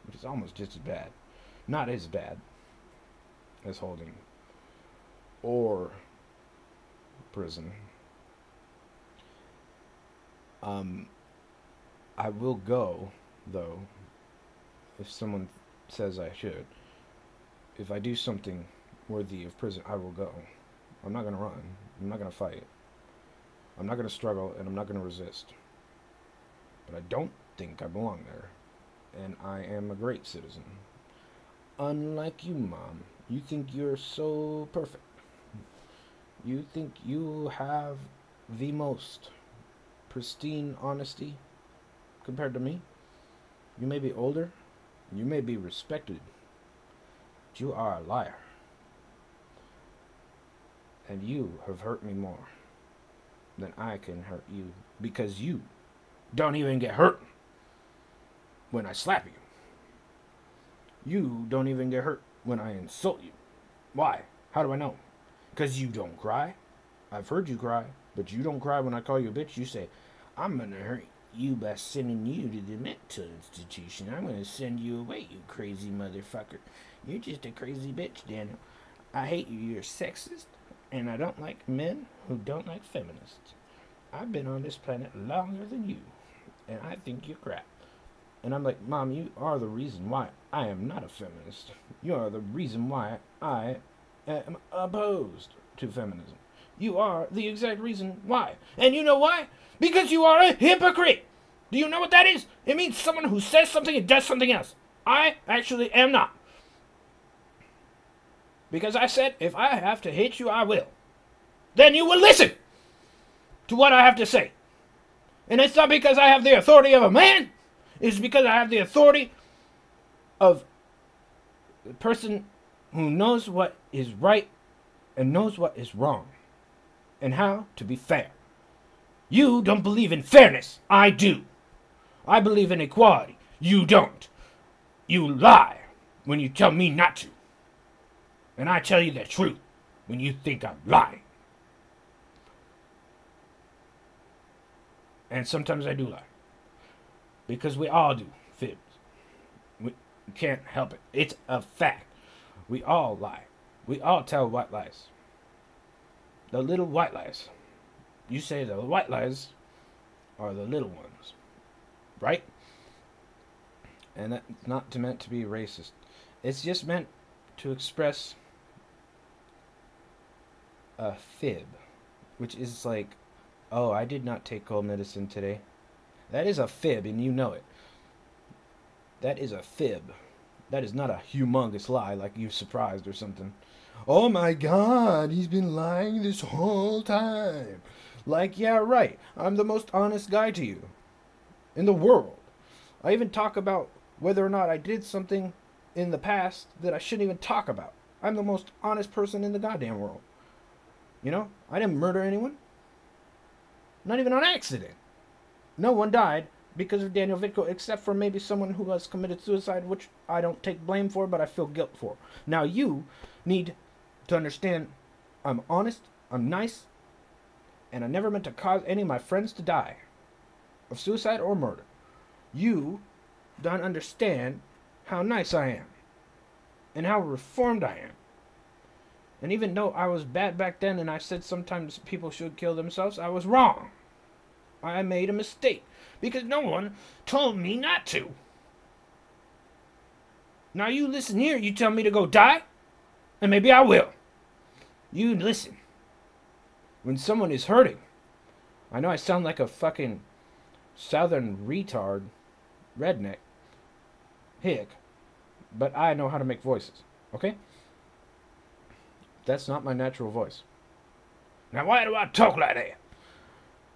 [SPEAKER 3] which is almost just as bad. Not as bad as holding or prison. I will go, though, if someone says I should. If I do something worthy of prison, I will go. I'm not going to run. I'm not going to fight. I'm not going to struggle, and I'm not going to resist. But I don't think I belong there. And I am a great citizen. Unlike you, Mom. You think you're so perfect. You think you have the most pristine honesty compared to me. You may be older. You may be respected. But you are a liar. And you have hurt me more than I can hurt you, because you don't even get hurt when I slap you. You don't even get hurt when I insult you. Why? How do I know? Because you don't cry. I've heard you cry, but you don't cry when I call you a bitch. You say, I'm going to hurt you by sending you to the mental institution. I'm going to send you away, you crazy motherfucker. You're just a crazy bitch, Daniel. I hate you. You're sexist. And I don't like men who don't like feminists. I've been on this planet longer than you, and I think you're crap. And I'm like, Mom, you are the reason why I am not a feminist. You are the reason why I am opposed to feminism. You are the exact reason why. And you know why? Because you are a hypocrite. Do you know what that is? It means someone who says something and does something else. I actually am not. Because I said, if I have to hit you, I will. Then you will listen to what I have to say. And it's not because I have the authority of a man. It's because I have the authority of the person who knows what is right and knows what is wrong. And how to be fair. You don't believe in fairness. I do. I believe in equality. You don't. You lie when you tell me not to. And I tell you the truth when you think I'm lying. And sometimes I do lie. Because we all do fibs. We can't help it. It's a fact. We all lie. We all tell white lies. The little white lies. You say the white lies are the little ones. Right? And that's not meant to be racist. It's just meant to express a fib, which is like, oh, I did not take cold medicine today. That is a fib, and you know it. That is a fib. That is not a humongous lie, like you're surprised or something. Oh my God, he's been lying this whole time. Like, yeah, right. I'm the most honest guy to you in the world. I even talk about whether or not I did something in the past that I shouldn't even talk about. I'm the most honest person in the goddamn world. You know, I didn't murder anyone. Not even on accident. No one died because of Daniel Vitko, except for maybe someone who has committed suicide, which I don't take blame for, but I feel guilt for. Now you need to understand I'm honest, I'm nice, and I never meant to cause any of my friends to die of suicide or murder. You don't understand how nice I am and how reformed I am. And even though I was bad back then and I said sometimes people should kill themselves, I was wrong. I made a mistake because no one told me not to. Now you listen here, you tell me to go die, and maybe I will. You listen. When someone is hurting, I know I sound like a fucking southern retard, redneck, hick, but I know how to make voices, okay? That's not my natural voice. Now why do I talk like that?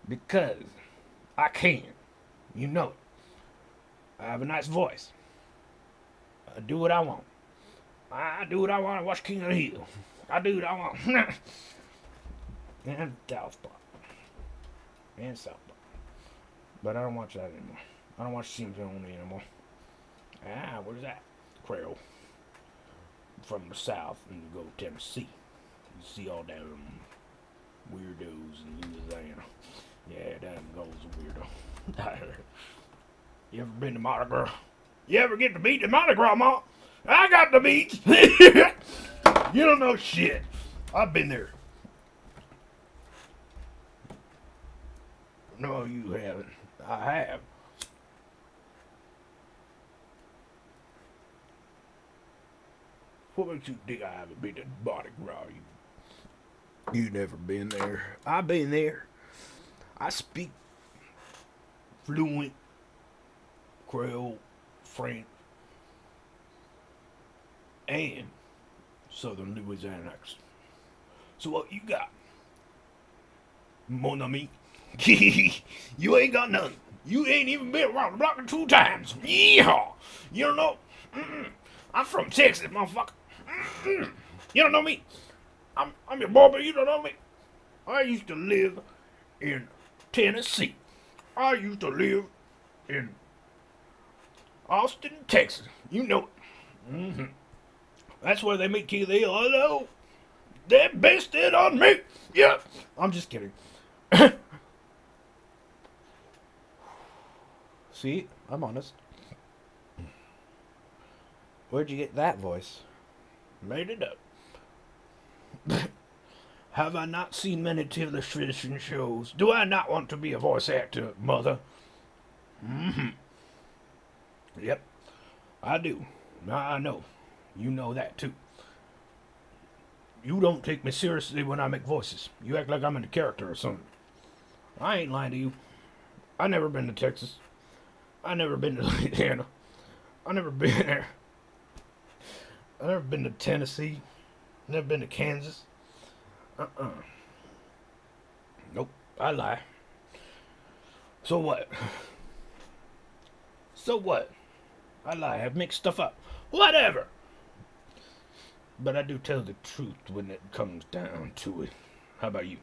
[SPEAKER 3] Because I can. You know it. I have a nice voice. I do what I want. I do what I want. I watch King of the Hill. I do what I want. And South Park. And South Park. But I don't watch that anymore. I don't watch Simpsons only anymore. Ah, what is that? Quail. From the South and you go to Tennessee. You see all them weirdos in Louisiana. Yeah, them goes a weirdo. You ever been to Mardi Gras? You ever get to beat the Mardi Gras, Ma? I got the beats. You don't know shit. I've been there. No, you haven't. I have. What makes you think I haven't been to Mardi Gras?
[SPEAKER 4] You never been there. I've been there. I speak fluent Creole, French, and Southern Louisiana accent. So what you got, mon ami? You ain't got nothing. You ain't even been around the block 2 times. Yeehaw! You don't know? I'm from Texas, motherfucker. You don't know me? I'm your boy, but you don't know me. I used to live in Tennessee. I used to live in Austin, Texas. You know it. That's where they meet Keith Hill. Hello. They based it on me. Yeah. I'm just kidding. See, I'm honest. Where'd you get that voice? Made it up. Have I not seen many television shows? Do I not want to be a voice actor, mother? Yep, I do. I know. You know that too. You don't take me seriously when I make voices. You act like I'm in a character or something. I ain't lying to you. I never been to Texas. I never been to Louisiana. I never been there. I never been to Tennessee. Never been to Kansas. Nope, I lie. So what? So what? I lie. I make stuff up. Whatever. But I do tell the truth when it comes down to it. How about you?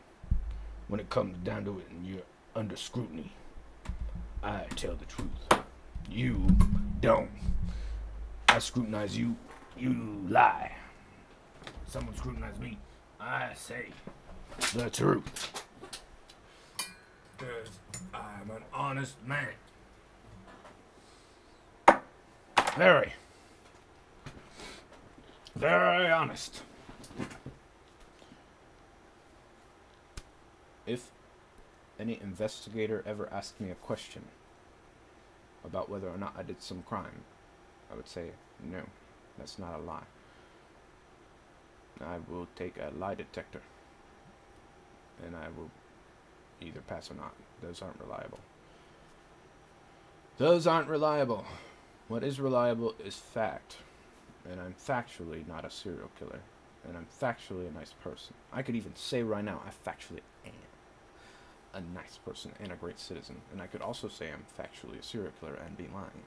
[SPEAKER 4] When it comes down to it and you're under scrutiny, I tell the truth. You don't. I scrutinize you. You lie. Someone scrutinize me. I say the truth. Because I'm an honest man. Very. Very honest.
[SPEAKER 5] If any investigator ever asked me a question about whether or not I did some crime, I would say, no, that's not a lie. I will take a lie detector, and I will either pass or not. Those aren't reliable. Those aren't reliable. What is reliable is fact, and I'm factually not a serial killer, and I'm factually a nice person. I could even say right now, I factually am a nice person and a great citizen, and I could also say I'm factually a serial killer and be lying.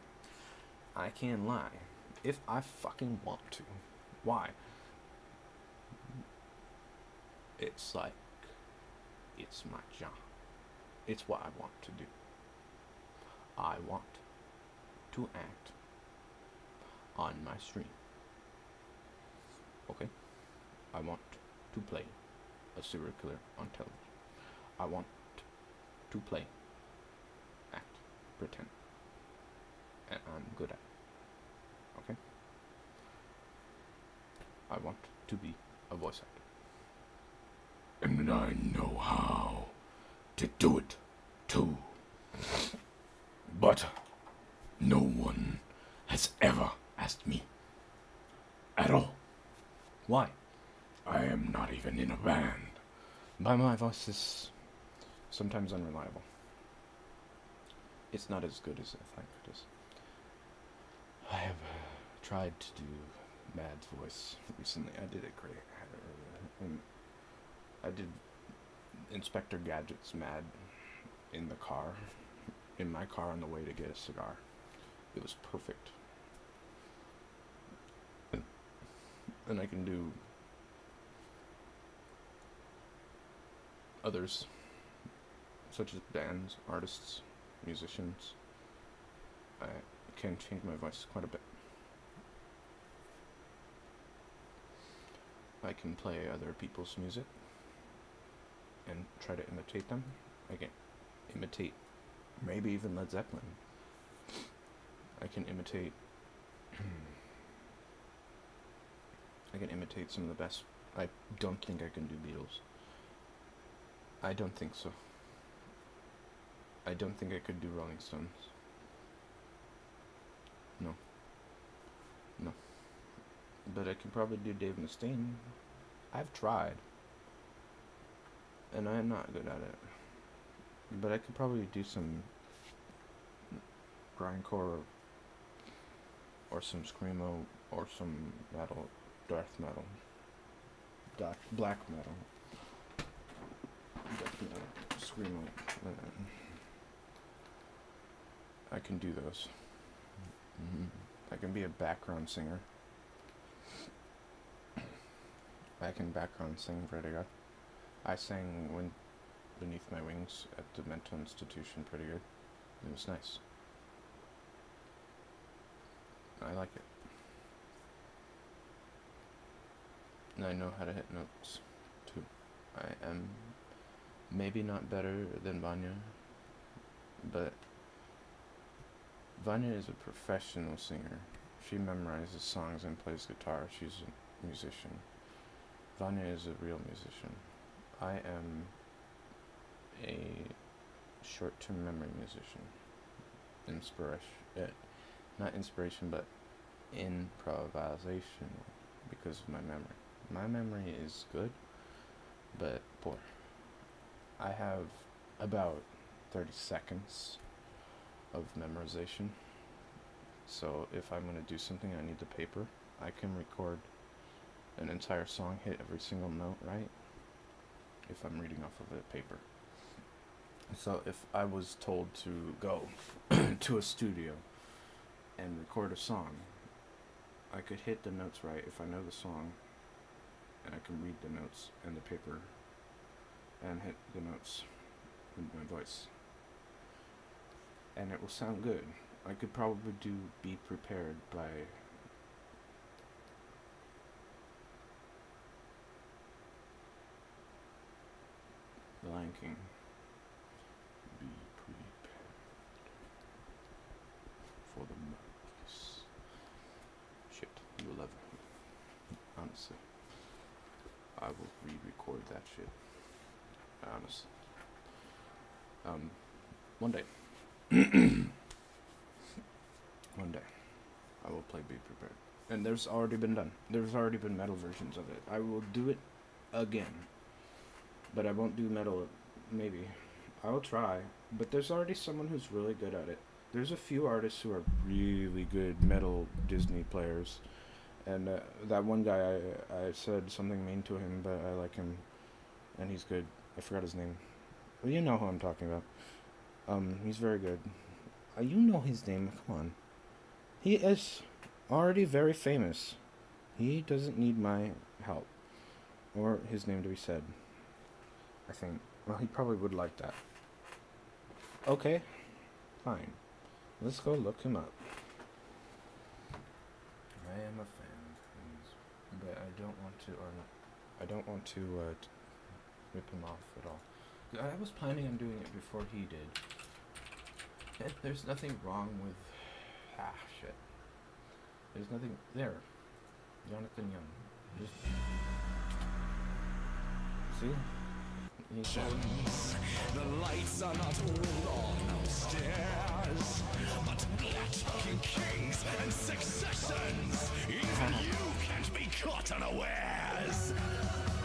[SPEAKER 5] I can lie if I fucking want to. Why? It's like, it's my job. It's what I want to do. I want to act on my stream. Okay? I want to play a serial killer on television. I want to play, act, pretend. And I'm good at it. Okay? I want to be a voice actor.
[SPEAKER 4] And I know how to do it, too. But no one has ever asked me at all.
[SPEAKER 5] Why?
[SPEAKER 4] I am not even in a band.
[SPEAKER 5] My voice is sometimes unreliable. It's not as good as I think it is. I have tried to do Mad's voice recently. I did it great. I did Inspector Gadget's Mad in the car, in my car on the way to get a cigar. It was perfect. And I can do others, such as bands, artists, musicians. I can change my voice quite a bit. I can play other people's music and try to imitate them. I can imitate maybe even Led Zeppelin. I can imitate I can imitate some of the best. I don't think I can do Beatles. I don't think so. I don't think I could do Rolling Stones. No. No. But I can probably do Dave Mustaine. I've tried. and I'm not good at it. But I could probably do some grindcore or some screamo or some metal, death metal, black metal, death metal, screamo. I can do those. I can be a background singer. I can background sing pretty good. I sang when Beneath My Wings at the mental institution pretty good. It was nice. I like it. And I know how to hit notes too. I am maybe not better than Vanya, but Vanya is a professional singer. She memorizes songs and plays guitar. She's a musician. Vanya is a real musician. I am a short-term memory musician. Not inspiration, but improvisation, because of my memory. My memory is good, but poor. I have about 30 seconds of memorization. So if I'm going to do something, I need the paper. I can record an entire song, hit every single note right, if I'm reading off of a paper. So if I was told to go to a studio and record a song, I could hit the notes right if I know the song, and I can read the notes and the paper and hit the notes with my voice, and it will sound good. I could probably do Be Prepared by The Lion King. Be prepared for the monkeys. Shit, you will love it. Honestly, I will re-record that shit. Honestly. One day. One day, I will play Be Prepared. And there's already been done. There's already been metal versions of it. I will do it again. But I won't do metal, maybe. I will try. But there's already someone who's really good at it. There's a few artists who are really good metal Disney players. And that one guy, I said something mean to him, but I like him. And he's good. I forgot his name. Well, you know who I'm talking about. He's very good. You know his name, come on. He is already very famous. He doesn't need my help. Or his name to be said. I think. Well, he probably would like that. Okay. Fine. Let's go look him up. I am a fan. But I don't want to, I don't want to rip him off at all. I was planning on doing it before he did. There's nothing wrong with... shit. There's nothing... There. Jonathan Young. Just... See?
[SPEAKER 1] The lights are not all on upstairs, but black kings and successions. Even you can't be caught unawares.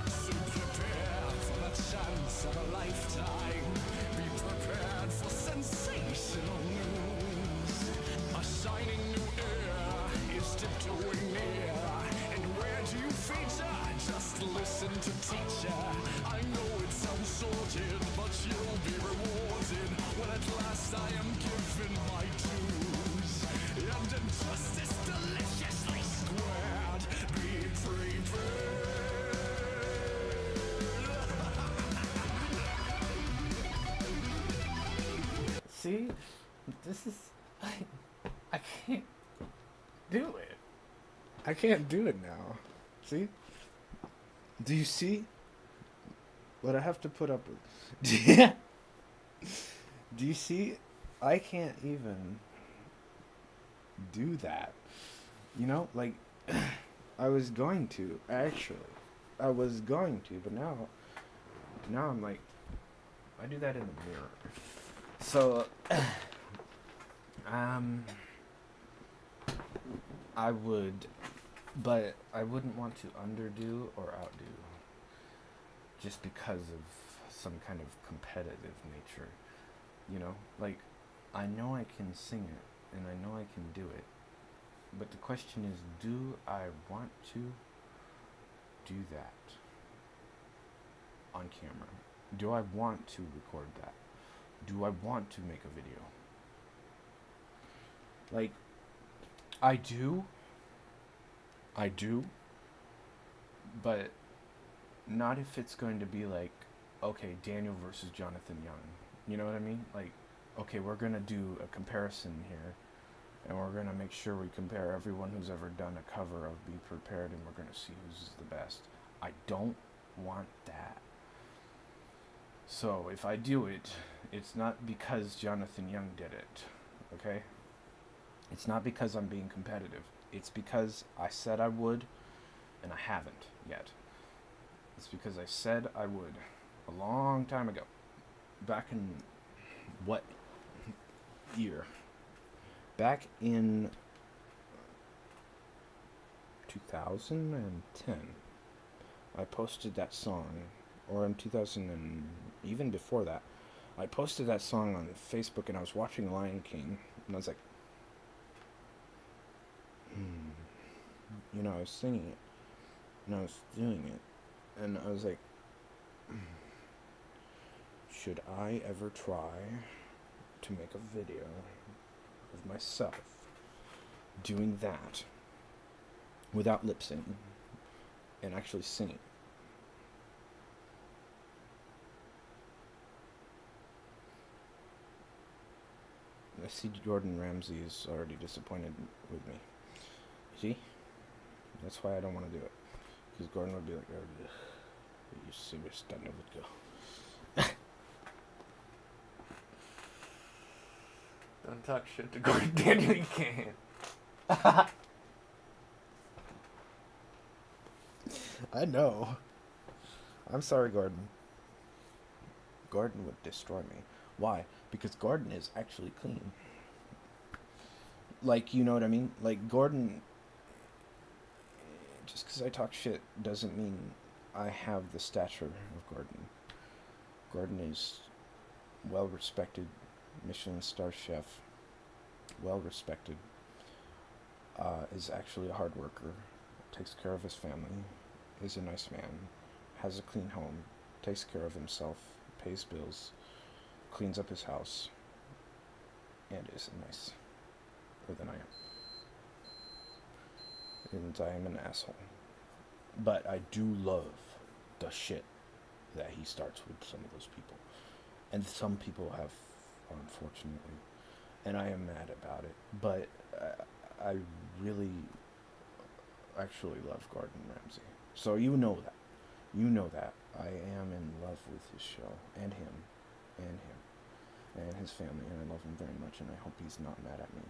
[SPEAKER 1] So prepare for the chance of a lifetime. Be prepared for sensational news. A shining new era is tiptoeing near. And where do you feature? Just listen to teacher. I know it sounds sorted, but you'll be rewarded when at last I am given my dues. And injustice deliciously squared. Be prepared.
[SPEAKER 5] See? This is... I can't do it. I can't do it now. See? Do you see what I have to put up with? Do you see? I can't even do that. You know, like, I was going to, actually. I was going to, but now I'm like, I do that in the mirror. So, I would, but I wouldn't want to underdo or outdo, just because of some kind of competitive nature. You know, like, I know I can sing it, and I know I can do it, but the question is, do I want to do that on camera? Do I want to record that? Do I want to make a video? Like, I do, but not if it's going to be like, okay, Daniel versus Jonathan Young. You know what I mean? Like, okay, we're going to do a comparison here, and we're going to make sure we compare everyone who's ever done a cover of Be Prepared, and we're going to see who's the best. I don't want that. So, if I do it, it's not because Jonathan Young did it, okay? It's not because I'm being competitive. It's because I said I would, and I haven't yet. It's because I said I would a long time ago. Back in what year? Back in 2010, I posted that song, or in 2000 and even before that, I posted that song on Facebook, and I was watching Lion King, and I was like, you know, I was singing it, and I was doing it, and I was like, should I ever try to make a video of myself doing that without lip syncing and actually singing? I see Gordon Ramsay is already disappointed with me. See? That's why I don't want to do it. Because Gordon would be like, oh, you serious, that never would go. Don't talk shit to Gordon. Daniel, you can't. I know. I'm sorry, Gordon. Gordon would destroy me. Why? Because Gordon is actually clean. Like, you know what I mean? Like, Gordon, just because I talk shit doesn't mean I have the stature of Gordon. Gordon is well-respected, Michelin star chef, well-respected, is actually a hard worker, takes care of his family, is a nice man, has a clean home, takes care of himself, pays bills, cleans up his house, and is nicer than I am. And I am an asshole. But I do love the shit that he starts with some of those people. And some people have, unfortunately. And I am mad about it. But I really actually love Gordon Ramsay. So you know that. You know that. I am in love with his show. And him. And his family. And I love him very much. And I hope he's not mad at me.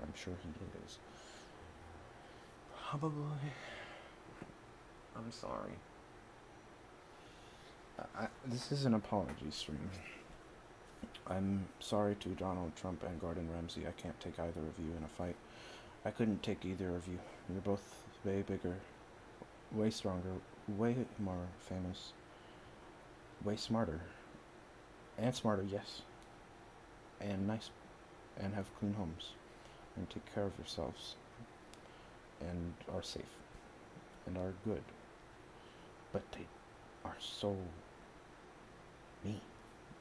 [SPEAKER 5] I'm sure he is. Probably. I'm sorry. This is an apology stream. I'm sorry to Donald Trump and Gordon Ramsay. I can't take either of you in a fight. I couldn't take either of you. You're both way bigger, way stronger, way more famous, way smarter. And smarter, yes. And nice. And have clean homes. And take care of yourselves. And are safe. And are good. But they are so mean.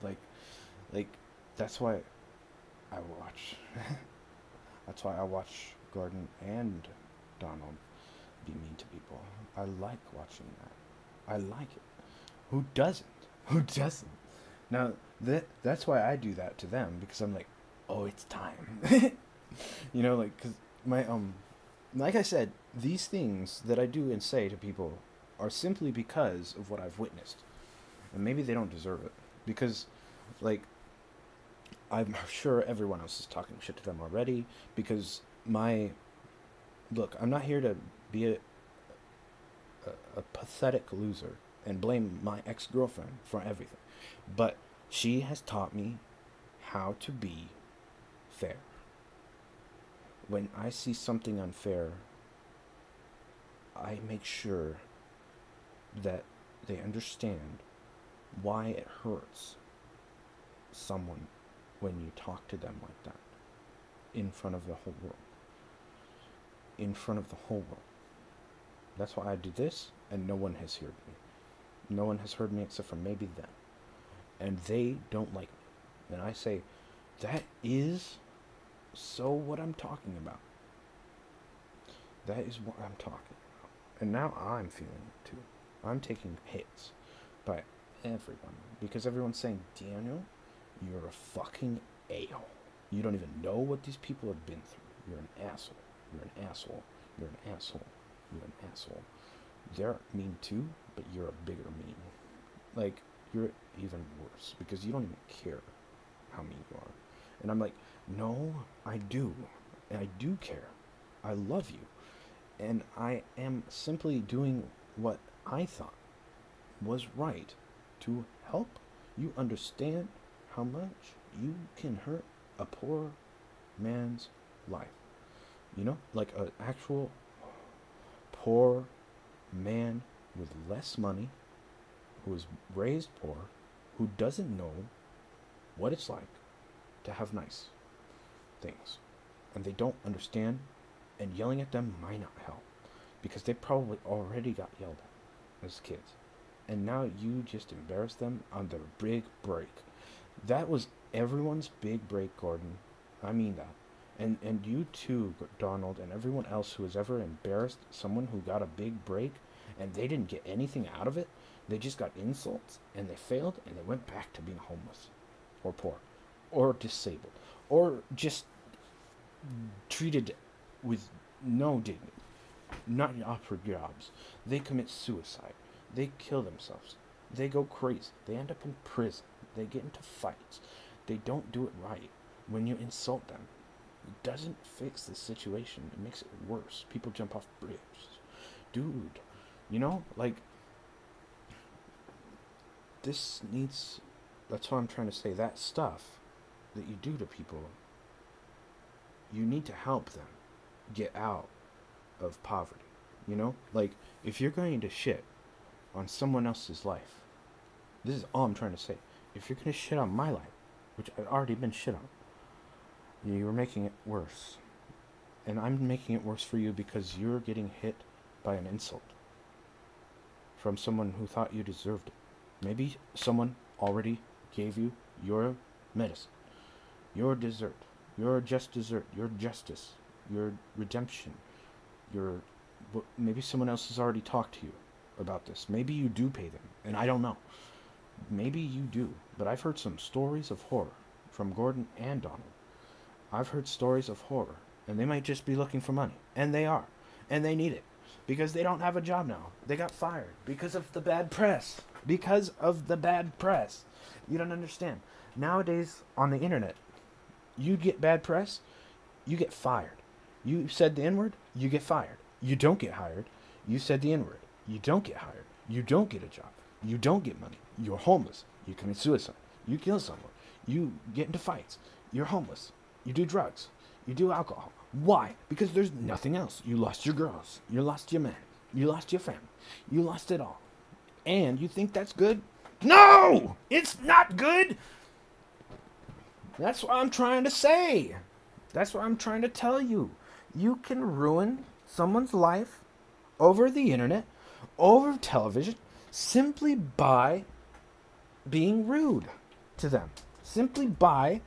[SPEAKER 5] Like, that's why I watch. That's why I watch Gordon and Donald be mean to people. I like watching that. I like it. Who doesn't? Who doesn't? Now, that's why I do that to them, because I'm like, oh, it's time. You know, like, because my, like I said, these things that I do and say to people are simply because of what I've witnessed. And maybe they don't deserve it. Because, like, I'm sure everyone else is talking shit to them already. Because look, I'm not here to be a pathetic loser and blame my ex-girlfriend for everything. But she has taught me how to be fair. When I see something unfair, I make sure that they understand why it hurts someone when you talk to them like that in front of the whole world. In front of the whole world. That's why I do this, and no one has heard me. No one has heard me except for maybe them. And they don't like me. And I say, that is so what I'm talking about. That is what I'm talking about. And now I'm feeling it too. I'm taking hits by everyone. Because everyone's saying, Daniel, you're a fucking a-hole. You don't even know what these people have been through. You're an asshole. You're an asshole. You're an asshole. You're an asshole. They're mean too, but you're a bigger mean. Like, you're even worse. Because you don't even care how mean you are. And I'm like, no, I do. And I do care. I love you. And I am simply doing what I thought was right to help you understand how much you can hurt a poor man's life. You know, like an actual poor man with less money, who was raised poor, who doesn't know what it's like to have nice things. And they don't understand, and yelling at them might not help, because they probably already got yelled at as kids. And now you just embarrass them on their big break. That was everyone's big break, Gordon. I mean that. And you too, Donald, and everyone else who has ever embarrassed someone who got a big break and they didn't get anything out of it. They just got insults and they failed and they went back to being homeless or poor or disabled or just treated with no dignity, not offered jobs. They commit suicide. They kill themselves. They go crazy. They end up in prison. They get into fights. They don't do it right. When you insult them, it doesn't fix the situation. It makes it worse. People jump off bridges. Dude, you know, like, this needs, that's what I'm trying to say. That stuff that you do to people, you need to help them get out of poverty. You know, like, if you're going to shit on someone else's life, this is all I'm trying to say. If you're going to shit on my life, which I've already been shit on, you're making it worse. And I'm making it worse for you because you're getting hit by an insult from someone who thought you deserved it. Maybe someone already gave you your medicine, your dessert, your just dessert, your justice, your redemption, your... Maybe someone else has already talked to you about this. Maybe you do pay them, and I don't know. Maybe you do, but I've heard some stories of horror from Gordon and Donald. I've heard stories of horror, and they might just be looking for money, and they are, and they need it, because they don't have a job now. They got fired because of the bad press. Because of the bad press. You don't understand. Nowadays, on the internet, you get bad press, you get fired. You said the N-word, you get fired. You don't get hired. You said the N-word, you don't get hired. You don't get a job. You don't get money. You're homeless. You commit suicide. You kill someone. You get into fights. You're homeless. You do drugs. You do alcohol. Why? Because there's nothing else. You lost your girls. You lost your man. You lost your family. You lost it all. And you think that's good? No! It's not good! That's what I'm trying to say. That's what I'm trying to tell you. You can ruin someone's life over the internet, over television, simply by being rude to them. Simply by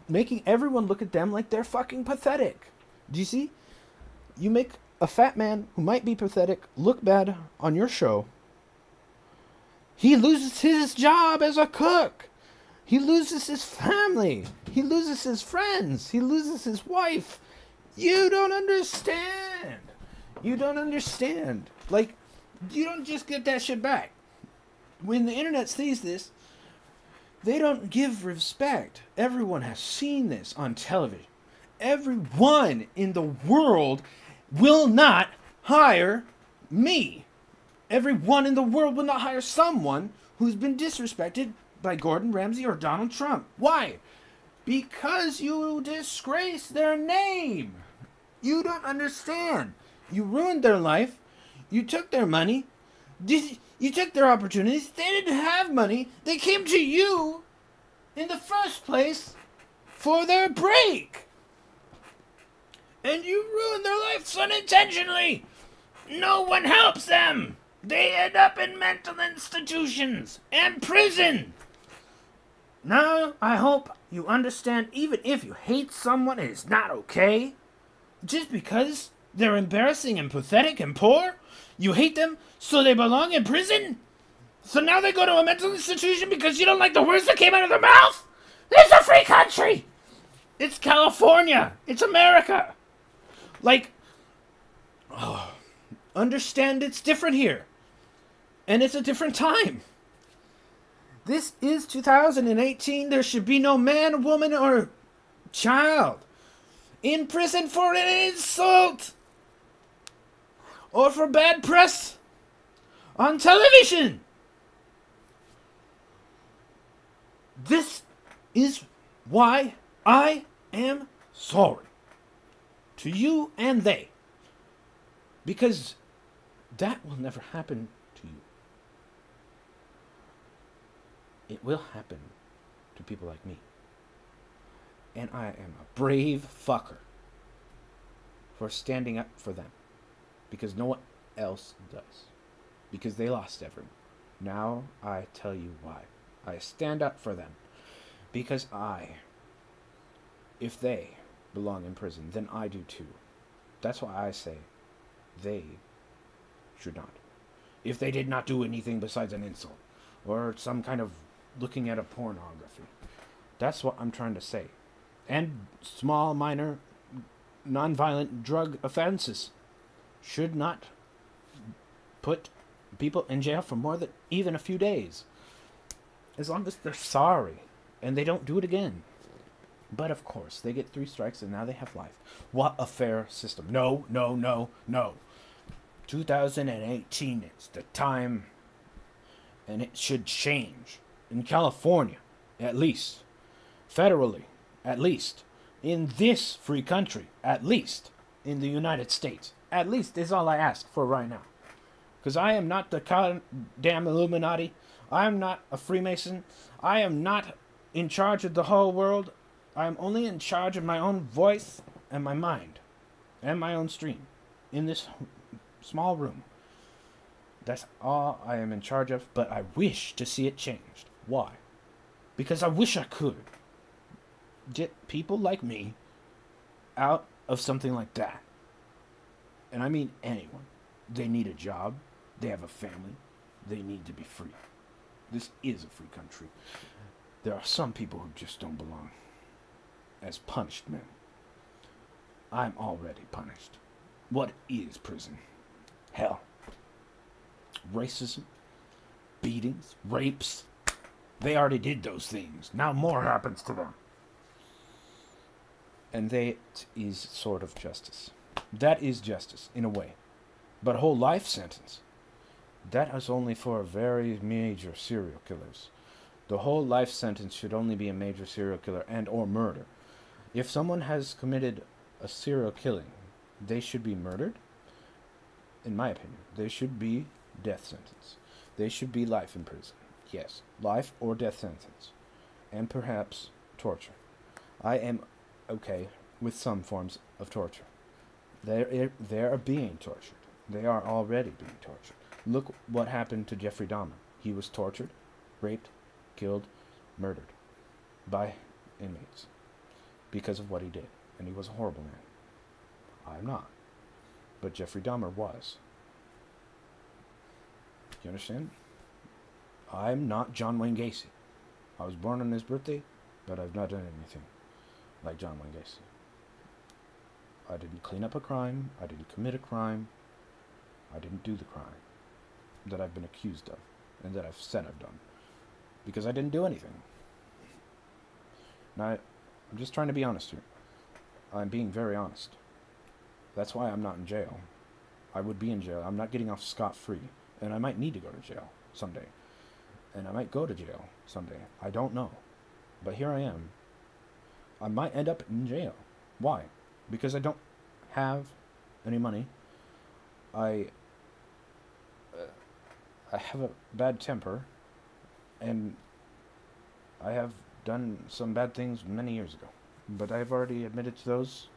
[SPEAKER 5] making everyone look at them like they're fucking pathetic. Do you see? You make a fat man who might be pathetic look bad on your show. He loses his job as a cook. He loses his family. He loses his friends. He loses his wife. You don't understand. You don't understand. Like, you don't just get that shit back. When the internet sees this, they don't give respect. Everyone has seen this on television. Everyone in the world will not hire me. Everyone in the world will not hire someone who's been disrespected by Gordon Ramsay or Donald Trump. Why? Because you disgrace their name. You don't understand. You ruined their life. You took their money. You took their opportunities. They didn't have money. They came to you in the first place for their break. And you ruined their lives unintentionally. No one helps them. They end up in mental institutions and prison. Now, I hope you understand, even if you hate someone, it is not okay. Just because they're embarrassing and pathetic and poor, you hate them so they belong in prison? So now they go to a mental institution because you don't like the words that came out of their mouth? It's a free country! It's California! It's America! Like, understand it's different here. And it's a different time. This is 2018. There should be no man, woman, or child in prison for an insult or for bad press on television. This is why I am sorry to you and they, because that will never happen to you. It will happen to people like me. And I am a brave fucker for standing up for them. Because no one else does. Because they lost everyone. Now I tell you why. I stand up for them. Because if they belong in prison, then I do too. That's why I say they should not. If they did not do anything besides an insult. Or some kind of looking at a pornography. That's what I'm trying to say. And small, minor, non-violent drug offenses should not put people in jail for more than even a few days. As long as they're sorry and they don't do it again. But of course, they get 3 strikes and now they have life. What a fair system. No, no, no, no. 2018 is the time, and it should change. In California, at least. Federally, at least. In this free country, at least. In the United States, at least, is all I ask for right now. Because I am not the goddamn Illuminati. I am not a Freemason. I am not in charge of the whole world. I am only in charge of my own voice and my mind. And my own stream. In this small room. That's all I am in charge of. But I wish to see it changed. Why? Because I wish I could get people like me out of something like that. And I mean anyone. They need a job. They have a family. They need to be free. This is a free country. There are some people who just don't belong as punished men. I'm already punished. What is prison? Hell. Racism. Beatings. Rapes. They already did those things. Now more happens to them. And that is sort of justice. That is justice, in a way. But a whole life sentence, that is only for very major serial killers. The whole life sentence should only be a major serial killer and or murder. If someone has committed a serial killing, they should be murdered. In my opinion, they should be death sentence. They should be life in prison. Yes, life or death sentence. And perhaps torture. I am okay with some forms of torture. They are being tortured. They are already being tortured. Look what happened to Jeffrey Dahmer. He was tortured, raped, killed, murdered by inmates because of what he did. And he was a horrible man. I'm not. But Jeffrey Dahmer was. You understand? I'm not John Wayne Gacy. I was born on his birthday, but I've not done anything like John Wayne Gacy. I didn't clean up a crime. I didn't commit a crime. I didn't do the crime that I've been accused of and that I've said I've done. Because I didn't do anything. Now, I'm just trying to be honest here. I'm being very honest. That's why I'm not in jail. I would be in jail. I'm not getting off scot-free. And I might need to go to jail someday. And I might go to jail someday. I don't know. But here I am. I might end up in jail. Why? Because I don't have any money. I have a bad temper, and I have done some bad things many years ago. But I've already admitted to those,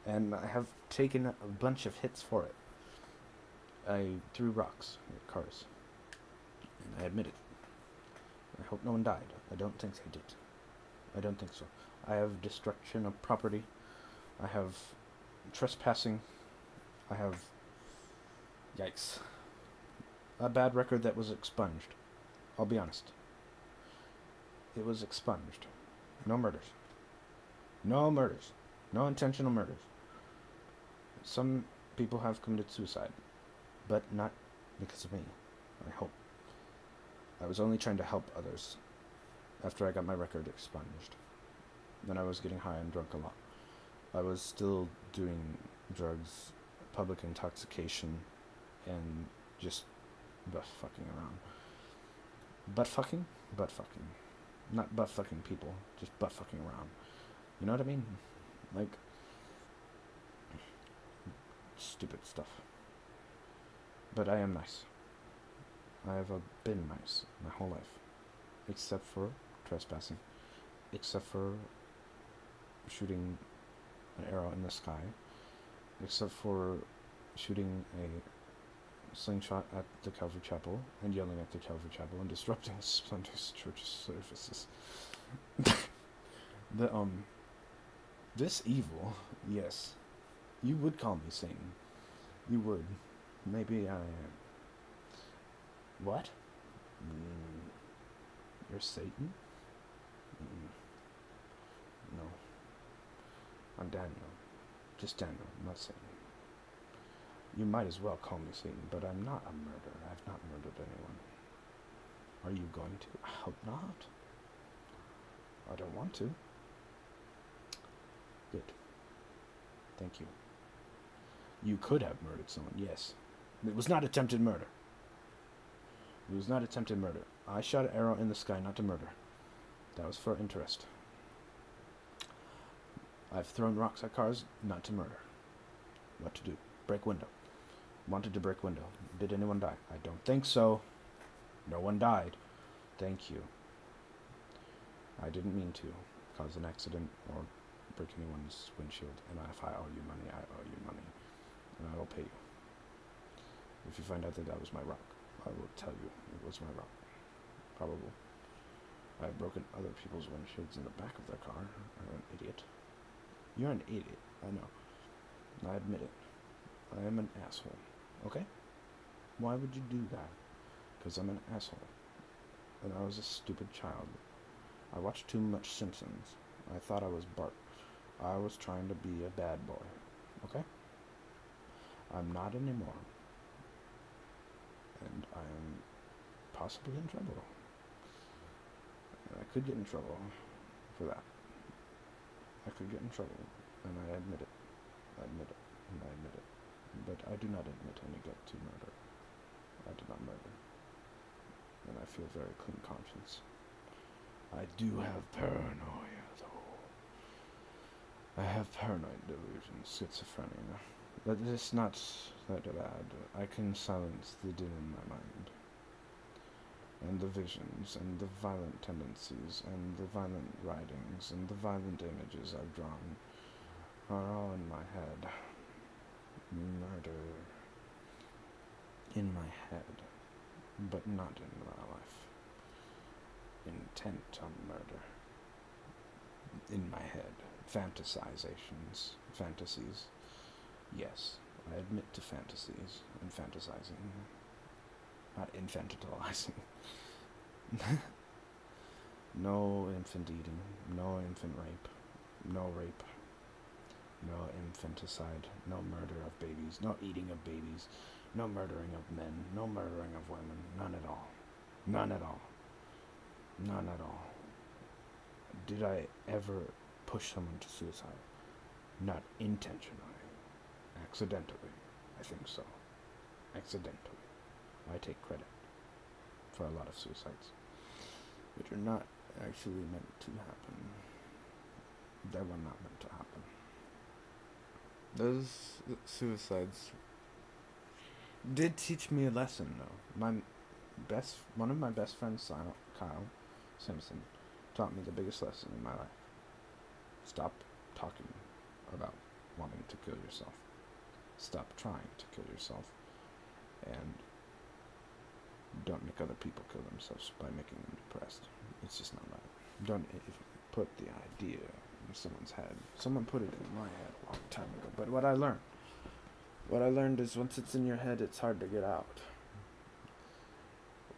[SPEAKER 5] and I have taken a bunch of hits for it. I threw rocks at cars, and I admit it. I hope no one died. I don't think they did. I don't think so. I have destruction of property. I have trespassing. I have... Yikes. A bad record that was expunged. I'll be honest. It was expunged. No murders. No murders. No intentional murders. Some people have committed suicide, but not because of me, I hope. I was only trying to help others after I got my record expunged. Then I was getting high and drunk a lot. I was still doing drugs, public intoxication, and just butt fucking around. Butt fucking? Butt fucking. Not butt fucking people, just butt fucking around. You know what I mean? Like, stupid stuff. But I am nice. I have been nice my whole life. Except for trespassing. Except for shooting an arrow in the sky. Except for shooting a slingshot at the Calvary Chapel and yelling at the Calvary Chapel and disrupting Sunday's church services. This evil, yes. You would call me Satan. You would. Maybe I am. What? You're Satan? No. I'm Daniel. Just Daniel, not Satan. You might as well call me Satan, but I'm not a murderer. I've not murdered anyone. Are you going to? I hope not. I don't want to. Good. Thank you. You could have murdered someone, yes. It was not attempted murder. It was not attempted murder. I shot an arrow in the sky, not to murder. That was for interest. I've thrown rocks at cars, not to murder. What to do? Break window. Wanted to break window. Did anyone die? I don't think so. No one died. Thank you. I didn't mean to cause an accident or break anyone's windshield. And if I owe you money, I owe you money. And I will pay you. If you find out that was my rock, I will tell you it was my rock. Probable. I have broken other people's windshields in the back of their car. I'm an idiot. You're an idiot. I know. I admit it. I am an asshole. Okay? Why would you do that? Because I'm an asshole. And I was a stupid child. I watched too much Simpsons. I thought I was Bart. I was trying to be a bad boy. Okay? I'm not anymore. And I am possibly in trouble. And I could get in trouble for that. I could get in trouble, and I admit it. I admit it, and I admit it. But I do not admit any guilt to murder. I did not murder. And I feel very clean conscience. I do have paranoia, though. I have paranoid delusions, schizophrenia. But it's not that bad. I can silence the din in my mind. And the visions, and the violent tendencies, and the violent writings, and the violent images I've drawn are all in my head. Murder in my head, but not in my life. Intent on murder in my head. Fantasizations, fantasies. Yes, I admit to fantasies and fantasizing. Not infantilizing. No infant eating, no infant rape, no rape, no infanticide, no murder of babies, no eating of babies, no murdering of men, no murdering of women, none at all. None at all. None at all. Did I ever push someone to suicide? Not intentionally. Accidentally. I think so. Accidentally. I take credit for a lot of suicides, which are not actually meant to happen. They were not meant to happen. Those suicides did teach me a lesson, though. one of my best friends, Kyle Simpson, taught me the biggest lesson in my life. Stop talking about wanting to kill yourself. Stop trying to kill yourself. And don't make other people kill themselves by making them depressed. It's just not right. Don't put the idea in someone's head. Someone put it in my head a long time ago. But what I learned is once it's in your head, it's hard to get out.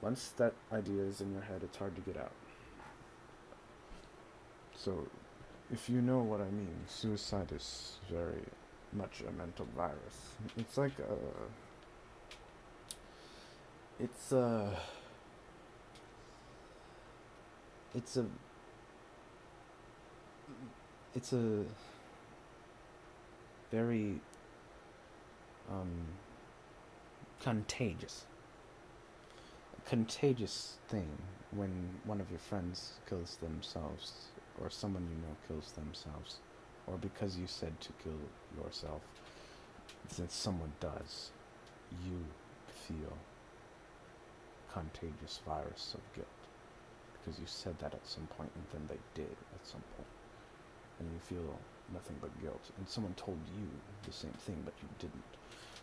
[SPEAKER 5] Once that idea is in your head, it's hard to get out. So, if you know what I mean, suicide is very much a mental virus. It's like it's a very contagious thing when one of your friends kills themselves, or someone you know kills themselves, or because you said to kill yourself. Since someone does, you feel contagious virus of guilt because you said that at some point, and then they did at some point, and you feel nothing but guilt. And someone told you the same thing, but you didn't.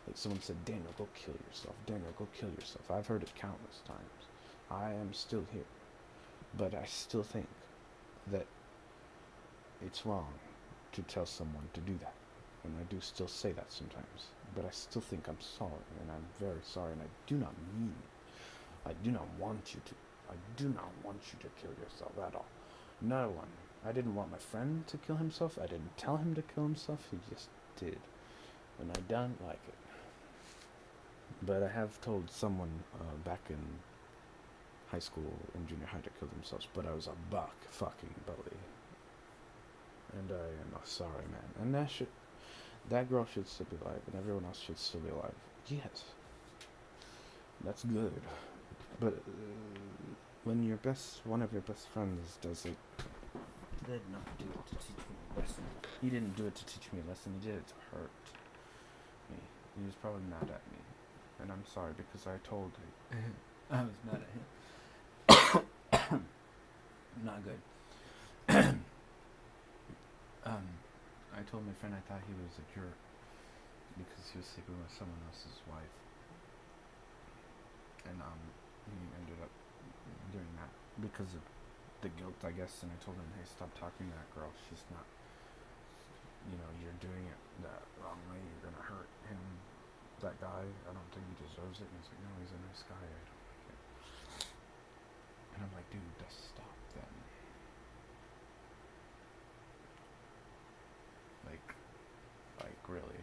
[SPEAKER 5] Like someone said, Daniel, go kill yourself. Daniel, go kill yourself. I've heard it countless times. I am still here, but I still think that it's wrong to tell someone to do that. And I do still say that sometimes, but I still think I'm sorry, and I'm very sorry, and I do not mean it. I do not want you to. I do not want you to kill yourself at all. No one. I didn't want my friend to kill himself. I didn't tell him to kill himself. He just did. And I don't like it. But I have told someone back in high school and junior high to kill themselves, but I was a buck fucking bully. And I am sorry, man. And that girl should still be alive, and everyone else should still be alive. Yes. That's good. But when one of your best friends does it, he did not do it to teach me a lesson. He didn't do it to teach me a lesson. He did it to hurt me. He was probably mad at me, and I'm sorry because I told him. I was mad at him. Not good. I told my friend I thought he was a jerk because he was sleeping with someone else's wife, and he ended up doing that because of the guilt, I guess. And I told him, hey, stop talking to that girl. She's not, you're doing it the wrong way. You're gonna hurt him, that guy. I don't think he deserves it. And he's like, no, he's a nice guy. I don't like it. And I'm like, dude, just stop then. Like really.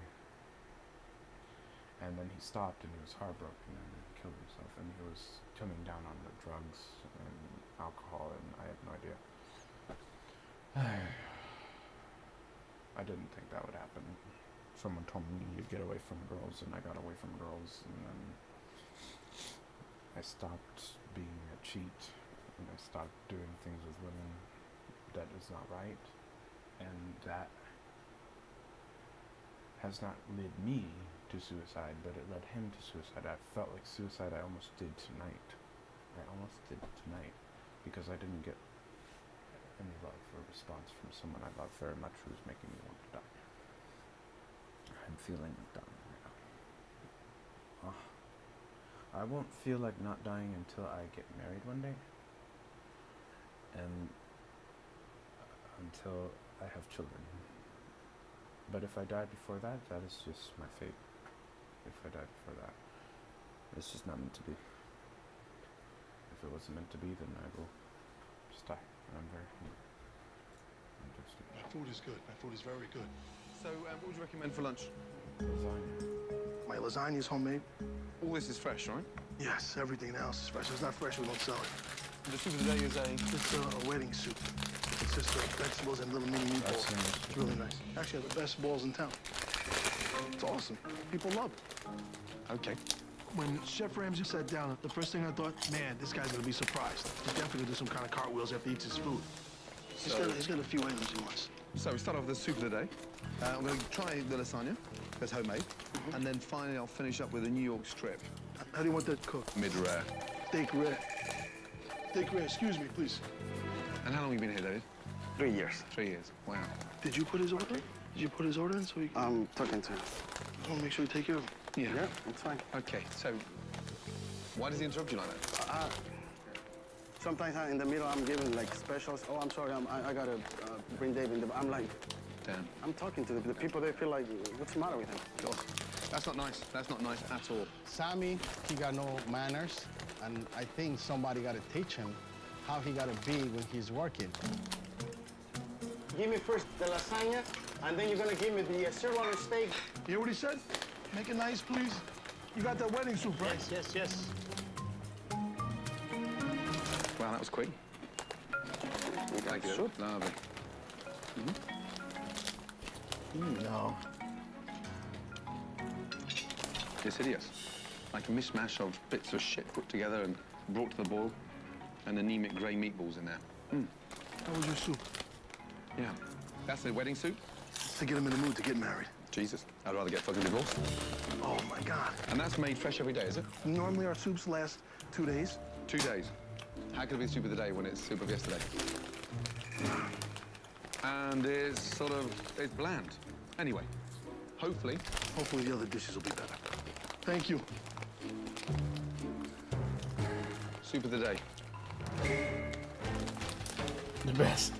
[SPEAKER 5] And then he stopped, and he was heartbroken and killed himself, and he was coming down on the drugs and alcohol, and I had no idea. I didn't think that would happen. Someone told me to get away from girls, and I got away from girls, and then I stopped being a cheat, and I stopped doing things with women that is not right, and that has not led me to suicide, but it led him to suicide. I felt like suicide. I almost did tonight, because I didn't get any love or response from someone I love very much who was making me want to die. I'm feeling done right now. I won't feel like not dying until I get married one day, and until I have children. But if I die before that, that is just my fate. If I die before that, it's just not meant to be. If it wasn't meant to be, then I will just die. I'm very hungry. I'm thirsty.
[SPEAKER 6] My food is good. My food is very good.
[SPEAKER 7] So, what would you recommend for lunch?
[SPEAKER 5] Lasagna.
[SPEAKER 6] My lasagna is homemade.
[SPEAKER 7] All this is fresh, right?
[SPEAKER 6] Yes, everything else is fresh. If it's not fresh, we don't sell it.
[SPEAKER 7] And the soup of the day is
[SPEAKER 6] It's a wedding soup. It's just vegetables and little mini meatballs. It's really nice. Actually, the best balls in town. It's awesome. People love it.
[SPEAKER 7] okay.
[SPEAKER 6] When Chef Ramsay sat down, the first thing I thought, man, this guy's gonna be surprised. He's definitely gonna do some kind of cartwheels after he eats his food. He's got a few items he wants.
[SPEAKER 7] So we start off with the soup of the day. I'm going to try the lasagna, that's homemade. And then finally I'll finish up with a New York strip.
[SPEAKER 6] How do you want that cooked?
[SPEAKER 7] Mid-rare.
[SPEAKER 6] Steak rare. Steak rare, excuse me, please.
[SPEAKER 7] And how long have you been here, David?
[SPEAKER 8] 3 years.
[SPEAKER 7] 3 years. Wow.
[SPEAKER 6] Did you put his order in? Did you put his order in so he can...
[SPEAKER 8] I'm talking to him.
[SPEAKER 6] I want to make sure you take care of him.
[SPEAKER 7] Yeah.
[SPEAKER 8] Yeah, it's fine.
[SPEAKER 7] Okay, so why does he interrupt you like that?
[SPEAKER 8] Sometimes in the middle I'm giving like specials. Oh, I'm sorry, I gotta bring David. I'm like,
[SPEAKER 7] Damn.
[SPEAKER 8] I'm talking to the people. They feel like, what's the matter with him?
[SPEAKER 7] God. That's not nice. That's not nice at all.
[SPEAKER 9] Sammy, he got no manners, and I think somebody got to teach him how he got to be when he's working.
[SPEAKER 8] Give me first the lasagna, and then you're gonna give me the sirloin steak.
[SPEAKER 6] You hear what he said? Make it nice, please. You got that wedding soup, right?
[SPEAKER 9] Yes, yes, yes.
[SPEAKER 7] Wow, that was quick. Thank you.
[SPEAKER 8] Soup?
[SPEAKER 7] Lovely.
[SPEAKER 5] No.
[SPEAKER 7] It's hideous. Like a mishmash of bits of shit put together and brought to the boil, and anemic grey meatballs in there.
[SPEAKER 6] How was your soup?
[SPEAKER 7] Yeah. That's the wedding soup?
[SPEAKER 6] To get him in the mood to get married.
[SPEAKER 7] Jesus. I'd rather get fucking divorced.
[SPEAKER 6] Oh, my God.
[SPEAKER 7] And that's made fresh every day, is it?
[SPEAKER 6] Normally our soups last 2 days.
[SPEAKER 7] 2 days. How could it be soup of the day when it's soup of yesterday? And it's sort of, it's bland. Anyway, hopefully
[SPEAKER 6] Hopefully the other dishes will be better. Thank you.
[SPEAKER 7] soup of the day.
[SPEAKER 5] The best.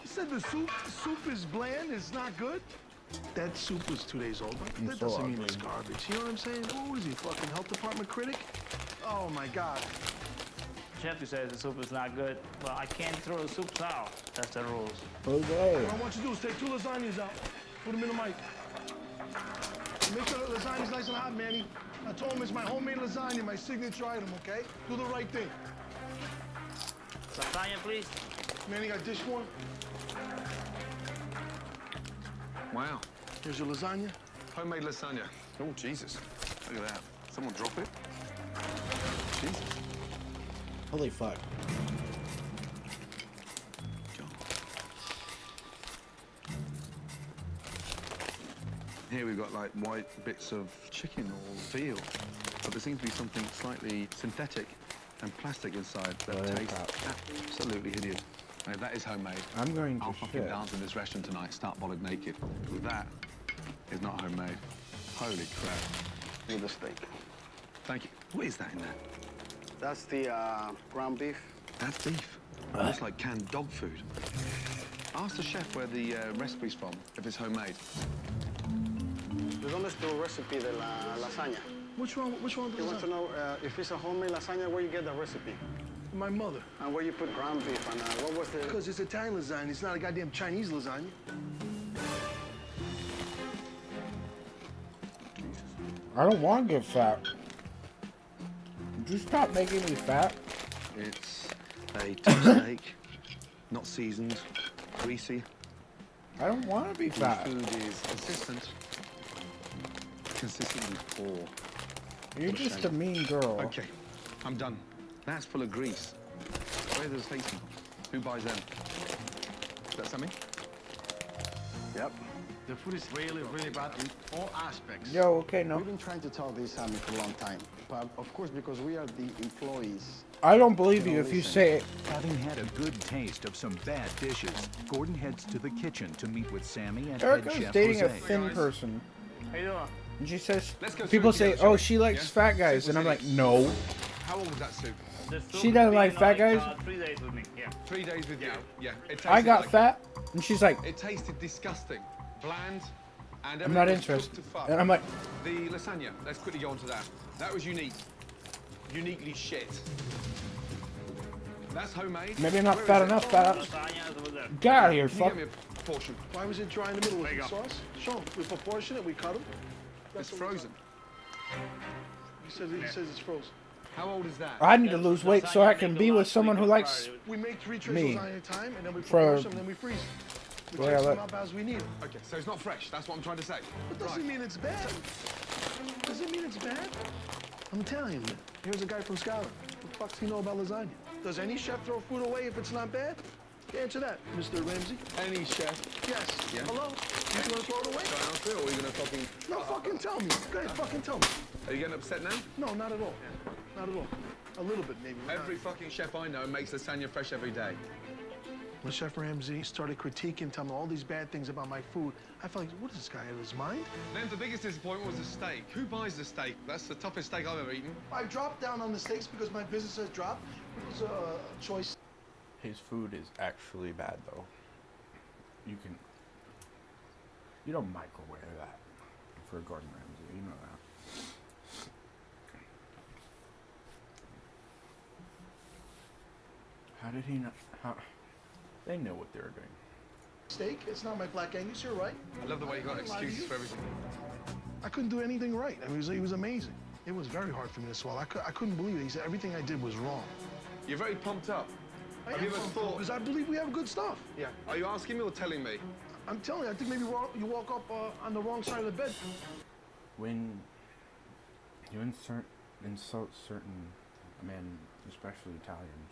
[SPEAKER 6] You said the soup is bland, it's not good? That soup was 2 days old. That
[SPEAKER 5] so
[SPEAKER 6] doesn't mean
[SPEAKER 5] ugly.
[SPEAKER 6] it's garbage. You know what I'm saying? Who is he, fucking health department critic? Oh, my God.
[SPEAKER 10] Chef says the soup is not good. Well, I can't throw the soups out. That's the rules.
[SPEAKER 5] Okay.
[SPEAKER 6] What I want you to do is take 2 lasagnas out, put them in the mic. Make sure the lasagna's nice and hot, Manny. I told him it's my homemade lasagna, my signature item, okay? Do the right thing.
[SPEAKER 10] Lasagna, please.
[SPEAKER 6] Manny, got dish one?
[SPEAKER 7] Wow.
[SPEAKER 6] Here's your lasagna.
[SPEAKER 7] Homemade lasagna. Oh, Jesus. Look at that. Someone drop it. Jesus.
[SPEAKER 5] Holy fuck.
[SPEAKER 7] God. Here we've got like white bits of chicken or veal, but there seems to be something slightly synthetic and plastic inside that
[SPEAKER 5] Oh, yeah,
[SPEAKER 7] tastes
[SPEAKER 5] crap.
[SPEAKER 7] absolutely hideous. And if that is homemade,
[SPEAKER 5] I'm going to
[SPEAKER 7] I'll fucking
[SPEAKER 5] shit.
[SPEAKER 7] dance in this restaurant tonight, start bollard naked. That is not homemade. Holy crap.
[SPEAKER 8] With the steak.
[SPEAKER 7] Thank you. What is that in there?
[SPEAKER 8] That's the ground beef.
[SPEAKER 7] That's beef. It looks like canned dog food. Ask the chef where the recipe's from, if it's homemade.
[SPEAKER 8] ¿De dónde es tu recipe de la lasagna?
[SPEAKER 6] Which one of the
[SPEAKER 8] You want to
[SPEAKER 6] lasagna?
[SPEAKER 8] know if it's a homemade lasagna, where you get the recipe?
[SPEAKER 6] My mother.
[SPEAKER 8] And where you put ground beef, and what was the...
[SPEAKER 6] Because it's Italian lasagna, it's not a goddamn Chinese lasagna.
[SPEAKER 5] I don't want to get fat. Would you stop making me fat?
[SPEAKER 7] It's a tough steak, not seasoned, greasy.
[SPEAKER 5] I don't want to be
[SPEAKER 7] The
[SPEAKER 5] fat.
[SPEAKER 7] food is consistently poor.
[SPEAKER 5] You're just a mean girl.
[SPEAKER 7] Okay, I'm done. That's full of grease. Where does steak smell? Who buys them? Is that Sammy?
[SPEAKER 8] Yep.
[SPEAKER 9] The food is really, really bad in all aspects.
[SPEAKER 5] Yo, okay, no.
[SPEAKER 9] We've been trying to tell this, Sammy, for a long time. But of course, because we are the employees.
[SPEAKER 5] I don't believe you if you say it.
[SPEAKER 11] Having had a good taste of some bad dishes, Gordon heads to the kitchen to meet with Sammy and head
[SPEAKER 5] Erica's
[SPEAKER 11] chef
[SPEAKER 5] dating
[SPEAKER 11] Jose.
[SPEAKER 5] a thin person.
[SPEAKER 10] How you doing?
[SPEAKER 5] And she says,
[SPEAKER 7] Let's go
[SPEAKER 5] people
[SPEAKER 7] through it
[SPEAKER 5] say,
[SPEAKER 7] together,
[SPEAKER 5] oh,
[SPEAKER 7] shall
[SPEAKER 5] she
[SPEAKER 7] we?
[SPEAKER 5] likes
[SPEAKER 7] Yeah?
[SPEAKER 5] fat guys.
[SPEAKER 7] Soup
[SPEAKER 5] And I'm
[SPEAKER 7] was
[SPEAKER 5] like,
[SPEAKER 7] hideous.
[SPEAKER 5] no.
[SPEAKER 7] How old was that soup?
[SPEAKER 10] The soup
[SPEAKER 5] She
[SPEAKER 10] has
[SPEAKER 5] doesn't
[SPEAKER 10] been,
[SPEAKER 5] like fat guys?
[SPEAKER 10] 3 days with me. Yeah.
[SPEAKER 7] 3 days with you. Yeah. It tasted
[SPEAKER 5] I got
[SPEAKER 7] like-
[SPEAKER 5] fat. And she's like,
[SPEAKER 7] It tasted disgusting, bland, and
[SPEAKER 5] I'm not
[SPEAKER 7] everything was
[SPEAKER 5] interested.
[SPEAKER 7] cooked to fuck.
[SPEAKER 5] And I'm like,
[SPEAKER 7] The lasagna, let's quickly go on to that. That was unique. Uniquely shit. That's homemade.
[SPEAKER 5] maybe I'm not
[SPEAKER 7] Where
[SPEAKER 5] fat
[SPEAKER 7] is it?
[SPEAKER 5] enough, fat up.
[SPEAKER 10] Lasagna is over there.
[SPEAKER 5] Get out of here,
[SPEAKER 7] Can you
[SPEAKER 5] fuck.
[SPEAKER 7] get me a portion?
[SPEAKER 6] Why was it dry in the middle? Was
[SPEAKER 10] There
[SPEAKER 6] it
[SPEAKER 10] you go.
[SPEAKER 6] sauce? Show him. We proportion it, we cut them.
[SPEAKER 7] It's frozen.
[SPEAKER 6] He says it's frozen.
[SPEAKER 7] How old is that?
[SPEAKER 5] I need to lose weight so I can be with someone who likes.
[SPEAKER 6] We make 3 trays
[SPEAKER 5] Me.
[SPEAKER 6] of lasagna at a time, and then we
[SPEAKER 5] For-
[SPEAKER 6] proportion them, and then we freeze. We
[SPEAKER 5] Well,
[SPEAKER 6] take
[SPEAKER 5] yeah,
[SPEAKER 6] them
[SPEAKER 5] but-
[SPEAKER 6] up as we need them.
[SPEAKER 7] Okay, so it's not fresh. That's what I'm trying to say.
[SPEAKER 6] But doesn't mean it's bad. Doesn't mean it's bad. I'm telling you, here's a guy from Scotland. What the fuck does he know about lasagna? Does any chef throw food away if it's not bad? Answer that, Mr. Ramsey.
[SPEAKER 7] Any chef.
[SPEAKER 6] Yes.
[SPEAKER 7] Yeah.
[SPEAKER 6] Hello? You gonna throw it away?
[SPEAKER 7] Can I answer it, or are you gonna fucking?
[SPEAKER 6] No, fucking tell me. Go ahead, fucking tell me.
[SPEAKER 7] Are you getting upset now?
[SPEAKER 6] No, not at all. Not at all. A little bit, maybe.
[SPEAKER 7] Every fucking chef I know makes lasagna fresh every day.
[SPEAKER 6] When Chef Ramsay started critiquing, telling me all these bad things about my food, I felt like, what is this guy out of his mind?
[SPEAKER 7] Then the biggest disappointment was the steak. Who buys the steak? That's the toughest steak I've ever eaten.
[SPEAKER 6] I dropped down on the steaks because my business has dropped. It was a choice.
[SPEAKER 5] His food is actually bad, though. You don't microwave that for Gordon Ramsay. You know that. How did he not? How? They know what they were doing.
[SPEAKER 6] Steak, it's not my black Angus, you're right.
[SPEAKER 7] I love the way you got excuses for everything.
[SPEAKER 6] I couldn't do anything right. I mean, it was amazing. It was very hard for me to swallow. I couldn't believe it. He said everything I did was wrong.
[SPEAKER 7] You're very pumped up.
[SPEAKER 6] I
[SPEAKER 7] Have you ever thought?
[SPEAKER 6] Because I believe we have good stuff.
[SPEAKER 7] Yeah. Are you asking me or telling me?
[SPEAKER 6] I'm telling you, I think maybe you walk up on the wrong side of the bed.
[SPEAKER 5] When you insult certain men, especially Italians,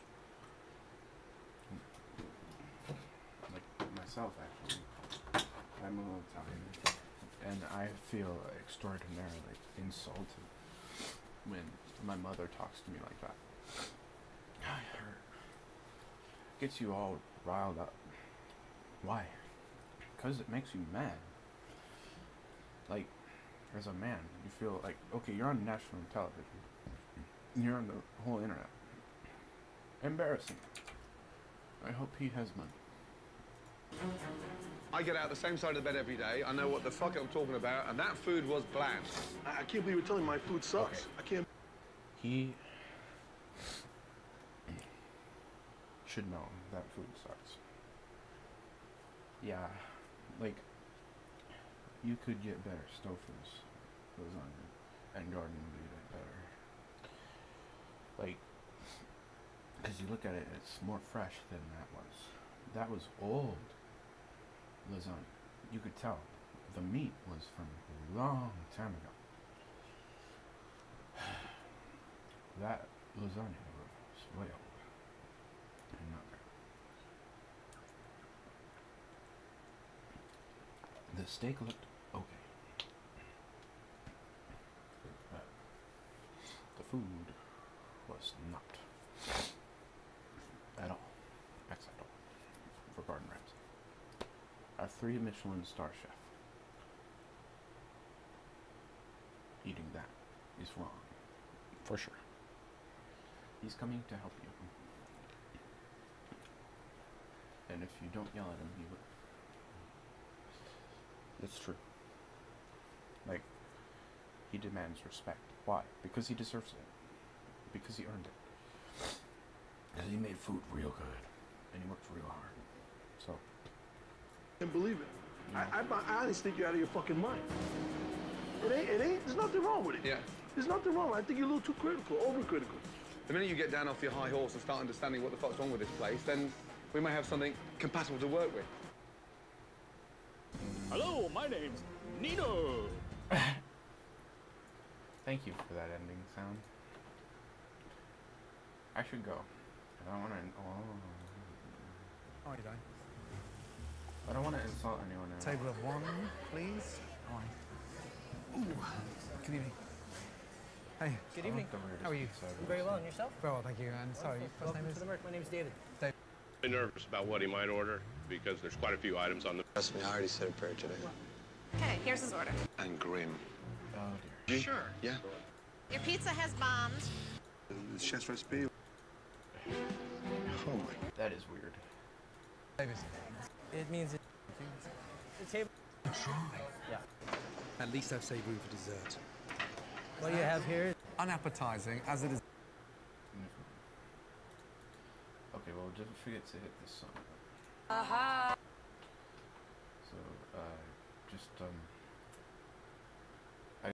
[SPEAKER 5] like myself actually, I'm a little Italian, and I feel extraordinarily insulted when my mother talks to me like that. Gets you all riled up. Why? Because it makes you mad. Like, as a man, you feel like, okay, you're on national television. You're on the whole internet. Embarrassing. I hope he has money.
[SPEAKER 7] I get out the same side of the bed every day. I know what the fuck I'm talking about, and that food was bland.
[SPEAKER 6] I can't believe you're telling me my food sucks.
[SPEAKER 5] Okay.
[SPEAKER 6] I can't.
[SPEAKER 5] He should know that food sucks. Yeah, like, you could get better Stouffer's lasagna, and Gordon would do that better. Like, because you look at it, it's more fresh than that was. That was old lasagna. You could tell the meat was from a long time ago. That lasagna was way old. And not good. The steak looked okay. But the food was not at all acceptable for Gordon Ramsay. Our 3 Michelin star chef. Eating that is wrong. For sure. He's coming to help you. And if you don't yell at him, he will. It's true. Like, he demands respect. Why? Because he deserves it. Because he earned it. Because he made food real good. And he worked real hard. So.
[SPEAKER 6] I can't believe it. I honestly think you're out of your fucking mind. It ain't, there's nothing wrong with it.
[SPEAKER 7] Yeah.
[SPEAKER 6] There's nothing wrong. I think you're a little too critical, overcritical.
[SPEAKER 7] The minute you get down off your high horse and start understanding what the fuck's wrong with this place, then we may have something compatible to work with.
[SPEAKER 12] Hello, my name's Nino.
[SPEAKER 5] Thank you for that ending sound. I should go. I don't want to.
[SPEAKER 13] How are you doing?
[SPEAKER 5] I don't want to insult anyone else.
[SPEAKER 13] Table of 1, please. All right. Ooh. Good evening. Hey.
[SPEAKER 14] Good evening.
[SPEAKER 5] How
[SPEAKER 14] are you? Very well, and yourself?
[SPEAKER 13] Very well, thank you. And sorry, your first
[SPEAKER 14] Welcome
[SPEAKER 13] name is?
[SPEAKER 14] to the Merc. My name's David.
[SPEAKER 13] David.
[SPEAKER 15] I'm nervous about what he might order because there's quite a few items on the.
[SPEAKER 16] Trust me, I already said a prayer today.
[SPEAKER 17] Okay, here's his order.
[SPEAKER 16] And grim.
[SPEAKER 5] Oh dear.
[SPEAKER 16] Sure. Yeah.
[SPEAKER 17] Your pizza has bombs.
[SPEAKER 16] The chef's recipe. Oh my.
[SPEAKER 5] That is weird.
[SPEAKER 13] David.
[SPEAKER 14] It means it. The table. Yeah.
[SPEAKER 13] At least have saved room for dessert.
[SPEAKER 14] What do you have here?
[SPEAKER 13] Unappetizing, as it is.
[SPEAKER 5] Okay, well, don't forget to hit this song.
[SPEAKER 2] Aha.
[SPEAKER 5] So, just